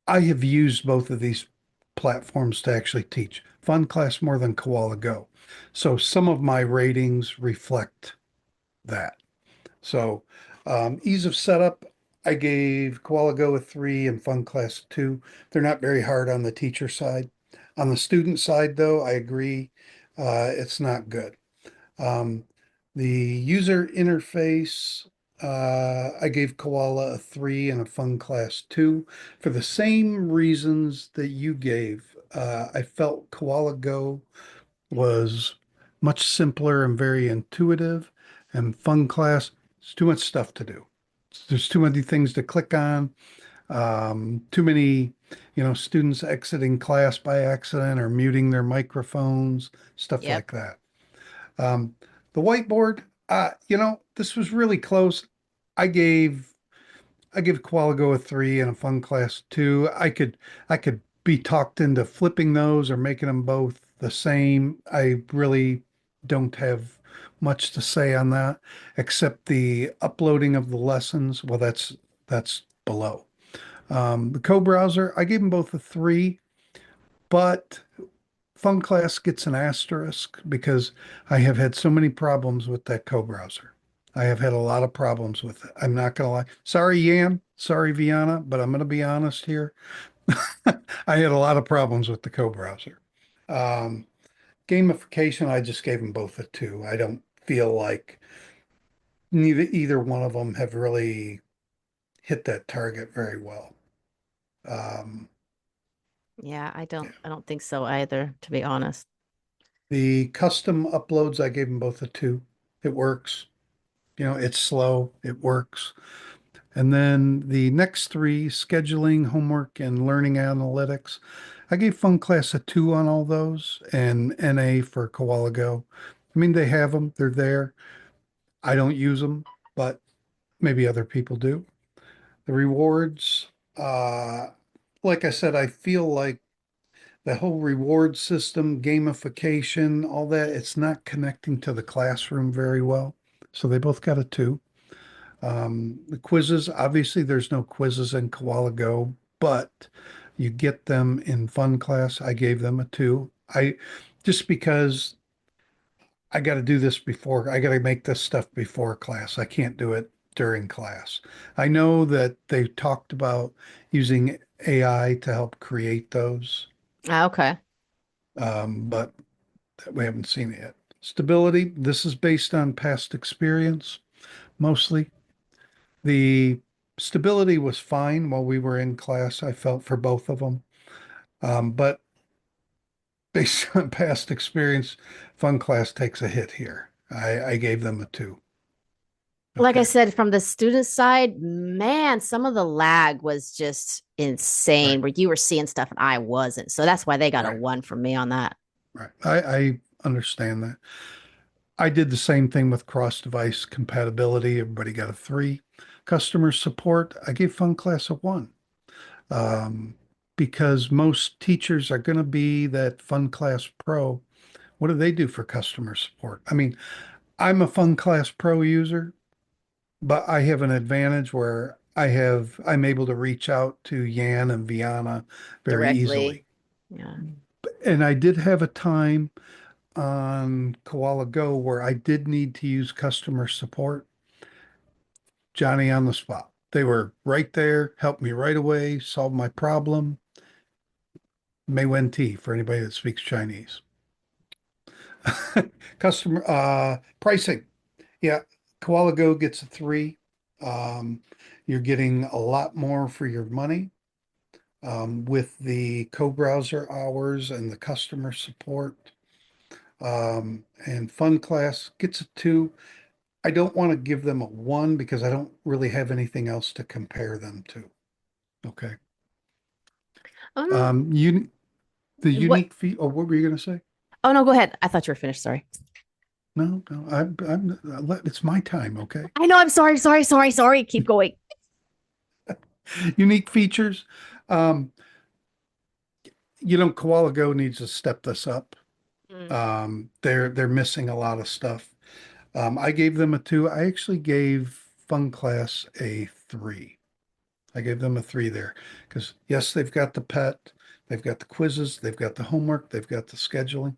I have used both of these platforms to actually teach Fun Class more than KoalaGo. So some of my ratings reflect that. So ease of setup, I gave KoalaGo a three and Fun Class a two. They're not very hard on the teacher side. On the student side, though, I agree, it's not good. Um, the user interface, I gave Koala a three and a Fun Class two for the same reasons that you gave. I felt KoalaGo was much simpler and very intuitive, and Fun Class, it's too much stuff to do. There's too many things to click on, too many, students exiting class by accident or muting their microphones, stuff Yep. like that. Um, the whiteboard, this was really close. I gave I give KoalaGo a three and a Fun Class two. I could be talked into flipping those or making them both the same. I really don't have much to say on that, except the uploading of the lessons. Well, that's below. The co-browser, I gave them both a 3, but FunClass gets an asterisk because I have had so many problems with that co-browser. I have had a lot of problems with it. I'm not gonna lie. Sorry, Yan. Sorry, Viana, but I'm gonna be honest here. I had a lot of problems with the co-browser. Um, Gamification, I just gave them both a 2. I don't feel like either one of them have really hit that target very well. Um, Yeah, yeah. I don't think so either, to be honest. The custom uploads, I gave them both a 2. It works. It's slow. It works. And then the next three, scheduling, homework, and learning analytics, I gave FunClass a 2 on all those and NA for KoalaGo. I mean, they have them. They're there. I don't use them, but maybe other people do. The rewards, uh, like I said, I feel like the whole reward system, gamification, all that, it's not connecting to the classroom very well. So they both got a 2. The quizzes, obviously, there's no quizzes in KoalaGo, but you get them in FunClass. I gave them a 2. I just because I got to do this before, I got to make this stuff before class. I can't do it during class. I know that they talked about using AI to help create those, Ah, okay. but we haven't seen it yet. Stability, this is based on past experience mostly. The stability was fine while we were in class, I felt for both of them. But based on past experience, FunClass takes a hit here. I gave them a 2. Like I Okay. said, from the student side, man, some of the lag was just Right. insane where you were seeing stuff and I wasn't. So that's why they got a Right. 1 from me on that. Right. I understand that. I did the same thing with cross-device compatibility. Everybody got a 3. Customer support, I gave FunClass a 1. Um, because most teachers are going to be that FunClass Pro. What do they do for customer support? I mean, I'm a FunClass Pro user, but I have an advantage where I'm able to reach out to Yan and Viana very Directly. easily. Yeah. And I did have a time on Koala Go where I did need to use customer support. Johnny on the spot. They were right there, helped me right away, solved my problem. May Wen T for anybody that speaks Chinese. Customer pricing. Yeah, Koala Go gets a 3. Um, you're getting a lot more for your money with the co-browser hours and the customer support. And FunClass gets a 2. I don't want to give them a 1 because I don't really have anything else to compare them to. Okay. Um, You the what? unique fee. Oh, what were you going to say? Oh no, go ahead. I thought you were finished. Sorry. No, no. It's my time. Okay. I know. I'm sorry. Sorry. Sorry. Sorry. Keep going. Unique features. Um, Koala Go needs to step this up. Mm. They're missing a lot of stuff. I gave them a 2. I actually gave FunClass a 3. I gave them a 3 there because yes, they've got the pet, they've got the quizzes, they've got the homework, they've got the scheduling.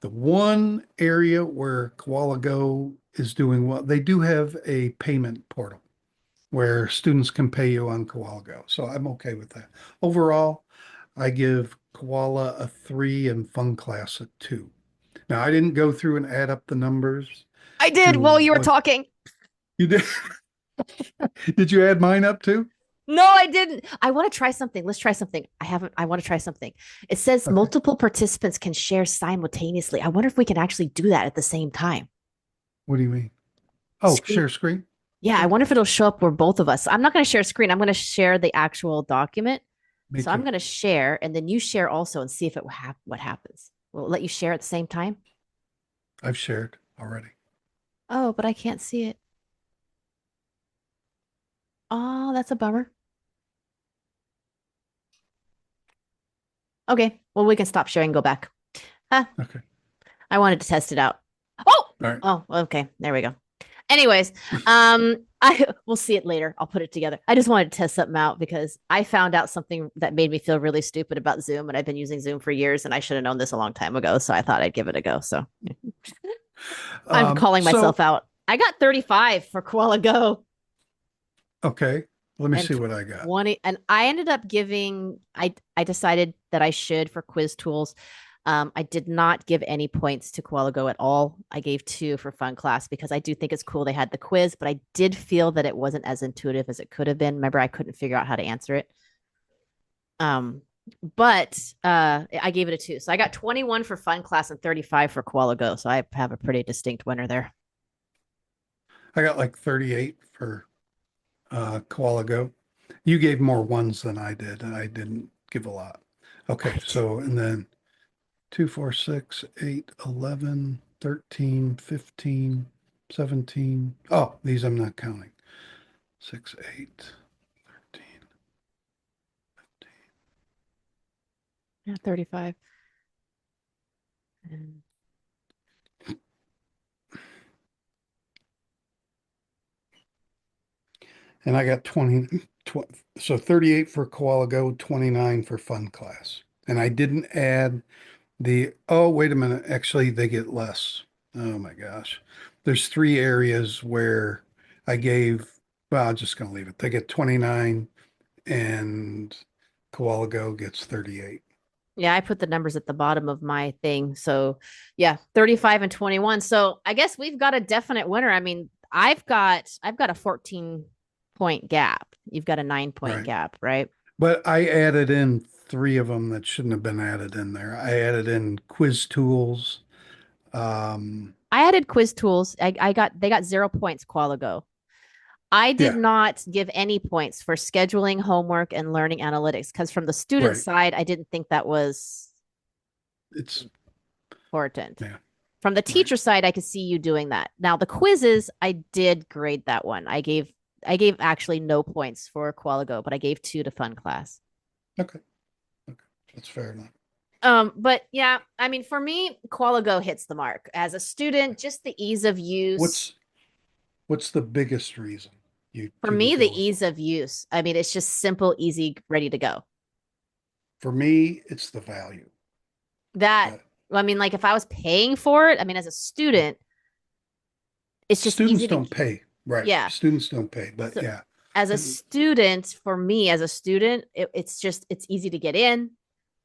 The one area where Koala Go is doing well, they do have a payment portal where students can pay you on Koala Go. So I'm okay with that. Overall, I give Koala a 3 and FunClass a 2. Now, I didn't go through and add up the numbers I did to while you were what talking. you did. Did you add mine up too? No, I didn't. I want to try something. Let's try something. I haven't. I want to try something. It says Okay. multiple participants can share simultaneously. I wonder if we can actually do that at the same time. What do you mean? Oh, Screen. share screen? Yeah, I Sure. wonder if it'll show up for both of us. I'm not going to share screen. I'm going to share the actual document. Me So I'm too. going to share, and then you share also, and see if what happens. Will it let you share at the same time? I've shared already. Oh, but I can't see it. Oh, that's a bummer. Okay, well, we can stop sharing and go back. Huh, Okay. I wanted to test it out. Oh, All right. oh, okay. There we go. Anyways, I we'll see it later. I'll put it together. I just wanted to test something out because I found out something that made me feel really stupid about Zoom, and I've been using Zoom for years, and I should have known this a long time ago. So I thought I'd give it a go. So I'm calling myself So, out. I got 35 for KoalaGo okay, let me and see what I got. 20, and I ended up giving. I decided that I should for quiz tools. I did not give any points to KoalaGo at all. I gave 2 for FunClass because I do think it's cool they had the quiz, but I did feel that it wasn't as intuitive as it could have been. Remember, I couldn't figure out how to answer it. Um, but I gave it a 2. So I got 21 for FunClass and 35 for KoalaGo. So I have a pretty distinct winner there. I got like 38 for KoalaGo. You gave more ones than I did, and I didn't give a lot. Okay, so and then 2, 4, 6, 8, 11, 13, 15, 17. Oh, these I'm not counting. 6, 8, 13, 15. Yeah, 35. And And I got 20, so 38 for KoalaGo, 29 for FunClass. And I didn't add oh, wait a minute. Actually, they get less. Oh my gosh. There's 3 areas where I gave, well, I'm just going to leave it. They get 29 and KoalaGo gets 38. yeah, I put the numbers at the bottom of my thing. So yeah, 35 and 21. So I guess we've got a definite winner. I mean, I've got a 14-point gap. You've got a 9-point Right. gap, right? But I added in 3 of them that shouldn't have been added in there. I added in quiz tools. Um, I added quiz tools. They got 0 points KoalaGo. I did yeah, not give any points for scheduling homework and learning analytics because from the student right. side, I didn't think that was It's, important. yeah, From the right. teacher side, I could see you doing that. Now the quizzes, I did grade that one. I gave actually no points for KoalaGo, but I gave 2 to FunClass. Okay. Okay. That's fair enough. But yeah, I mean, for me, KoalaGo hits the mark. As a student, just the ease of use. What's what's the biggest reason For you me, would the go with ease one? of use. I mean, it's just simple, easy, ready to go. For me, it's the value. That, That I mean, like if I was paying for it, I mean, as a student, it's just students easy to, don't pay. Right. yeah. Students don't pay, but So yeah. as a And- student, for me as a student, it's easy to get in.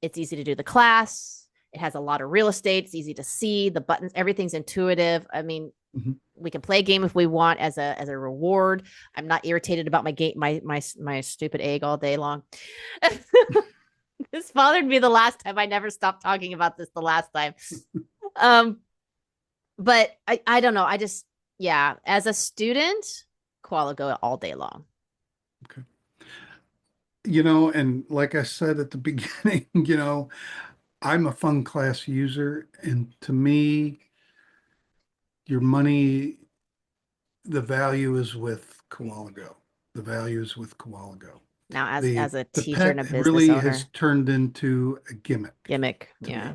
It's easy to do the class. It has a lot of real estate. It's easy to see the buttons. Everything's intuitive. I mean, mhm. we can play a game if we want as a reward. I'm not irritated about my game my stupid egg all day long. This bothered me the last time. I never stopped talking about this the last time. Um, but I don't know. I just yeah, as a student, koala go all day long. Okay. And like I said at the beginning, I'm a FunClass user, and to me, your money, the value is with KoalaGo. The value is with KoalaGo. Now, The as a the teacher and pet a business really has owner, turned into a gimmick gimmick. to Yeah.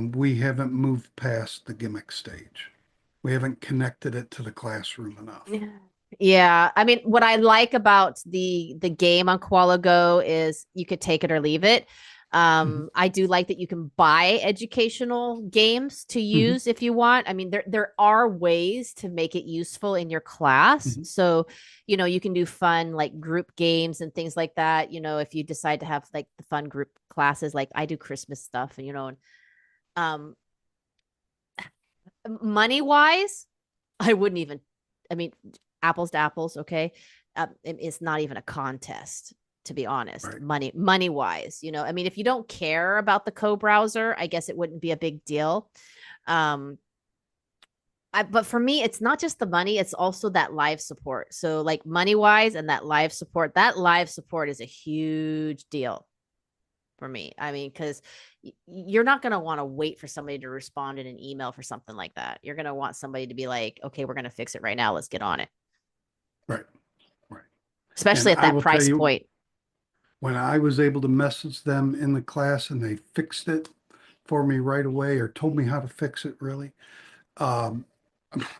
me. We haven't moved past the gimmick stage. We haven't connected it to the classroom enough. Yeah. Yeah. I mean, what I like about the game on Koala Go is you could take it or leave it. Mhm. I do like that you can buy educational games to Mhm. use if you want. I mean, there are ways to make it useful in your class. Mhm. So, you can do fun like group games and things like that. If you decide to have like the fun group classes, like I do Christmas stuff, and um money wise, I wouldn't even, I mean, apples to apples, okay? It's not even a contest, to be honest. Right. Money wise, I mean, if you don't care about the co-browser, I guess it wouldn't be a big deal. Um, but for me, it's not just the money, it's also that live support. So, like money wise and that live support is a huge deal for me. I mean, because you're not going to want to wait for somebody to respond in an email for something like that. You're going to want somebody to be like, okay, we're going to fix it right now. Let's get on it. Right. Right. And Especially at I that will tell price you, point. when I was able to message them in the class and they fixed it for me right away or told me how to fix it really, um,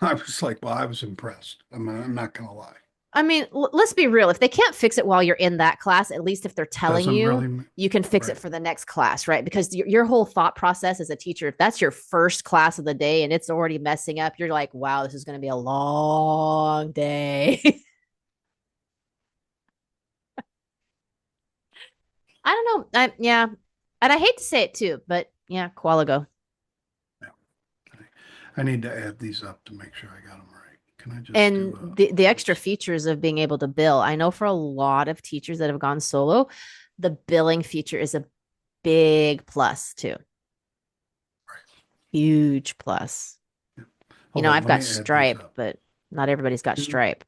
I was like, well, I was impressed. I'm not going to lie. I mean, let's be real. If they can't fix it while you're in that class, at least if they're telling Doesn't you, really, you can fix right. it for the next class, right? Because your whole thought process as a teacher, if that's your first class of the day and it's already messing up, you're like, wow, this is going to be a long day. I don't know. Yeah. And I hate to say it too, but yeah, KoalaGo. Yeah. I need to add these up to make sure I got them right. Can I just And do the extra features of being able to bill. I know for a lot of teachers that have gone solo, the billing feature is a big plus too. right. Huge plus. Yeah. You Hold know, on, I've let got me add these Stripe, up. but not everybody's got 2, Stripe.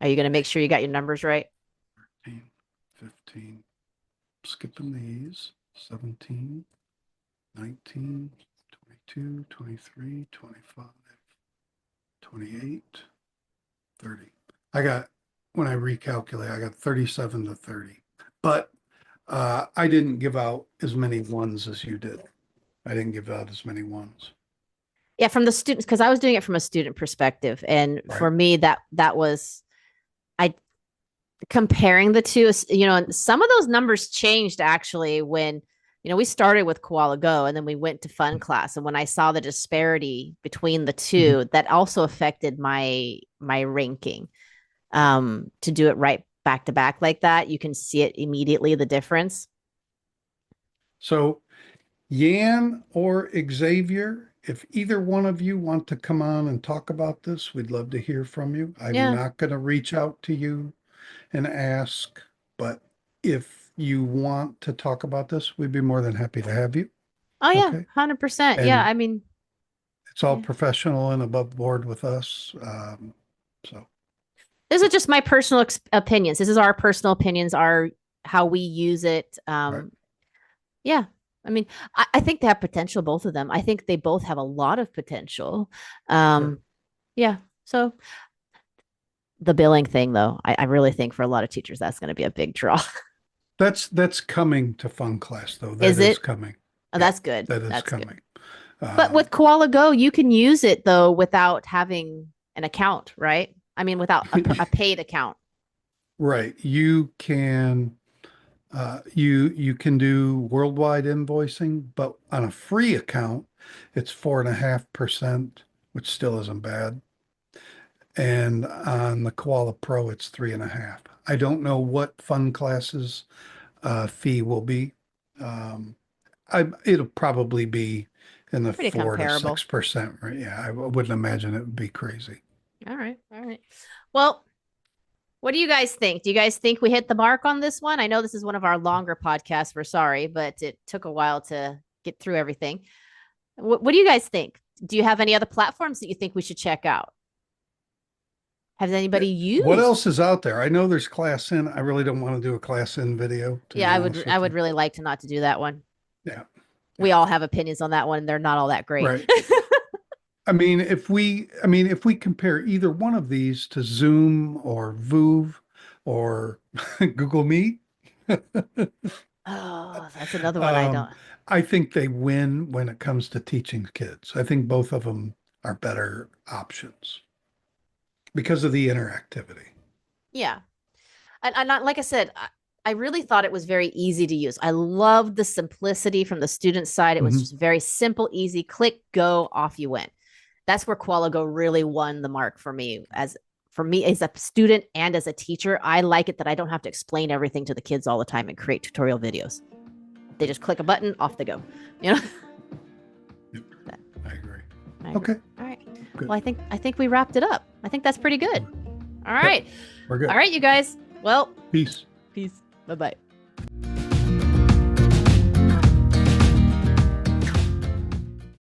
Are you going to make sure you got your numbers right? 13, 15, skipping these, 17, 19, 22, 23, 25, 28, 30. I got, when I recalculate, I got 37 to 30. But I didn't give out as many ones as you did. I didn't give out as many ones. Yeah, from the students, because I was doing it from a student perspective. And Right. for me, that was I comparing the two, you know, and some of those numbers changed actually when, you know, we started with KoalaGo and then we went to FunClass. And when I saw the disparity between the two, that also affected my ranking. To do it right back to back like that, you can see it immediately, the difference. So Yan or Xavier, if either one of you want to come on and talk about this, we'd love to hear from you. I'm Yeah. not going to reach out to you and ask, but if you want to talk about this, we'd be more than happy to have you. Oh yeah, Okay. 100%. Yeah, And I mean, it's all yeah. professional and above board with us. So, This is just my personal opinions. This is our personal opinions, our how we use it. right. Yeah. I mean, I think they have potential, both of them. I think they both have a lot of potential. Sure. Yeah. So the billing thing, though, I really think for a lot of teachers, that's going to be a big draw. That's coming to FunClass though. Is That is it? coming. Oh, Yeah, that's good. that is That's good. coming. But with KoalaGo, you can use it though without having an account, right? I mean, without a paid account. Right. You can you can do worldwide invoicing, but on a free account, it's 4.5%, which still isn't bad. And on the Koala Pro, it's 3.5. I don't know what FunClass's fee will be. Um, it'll probably be in the Pretty 4 to comparable. 6%, right? Yeah, I wouldn't imagine it would be crazy. All right. All right. Well, what do you guys think? Do you guys think we hit the mark on this one? I know this is one of our longer podcasts. We're sorry, but it took a while to get through everything. What do you guys think? Do you have any other platforms that you think we should check out? Has anybody What used? else is out there? I know there's Class In. I really don't want to do a Class In video, to Yeah, be honest I with would you. really like to not to do that one. Yeah, We yeah, all have opinions on that one. They're not all that great. right. I mean, if we compare either one of these to Zoom or Voov or Google Meet, Oh, that's another one I um, don't. I think they win when it comes to teaching kids. I think both of them are better options because of the interactivity. Yeah. And not, like I said, I really thought it was very easy to use. I loved the simplicity from the student side. It was Mhm. just very simple, easy, click, go, off you went. That's where KoalaGo really won the mark for me. For me as a student and as a teacher, I like it that I don't have to explain everything to the kids all the time and create tutorial videos. They just click a button, off they go. You know? Yep, I agree. I agree. Okay, All right. good. Well, I think we wrapped it up. I think that's pretty good. All Yep, right. we're good. All right, you guys. Well, Peace. peace. Bye-bye.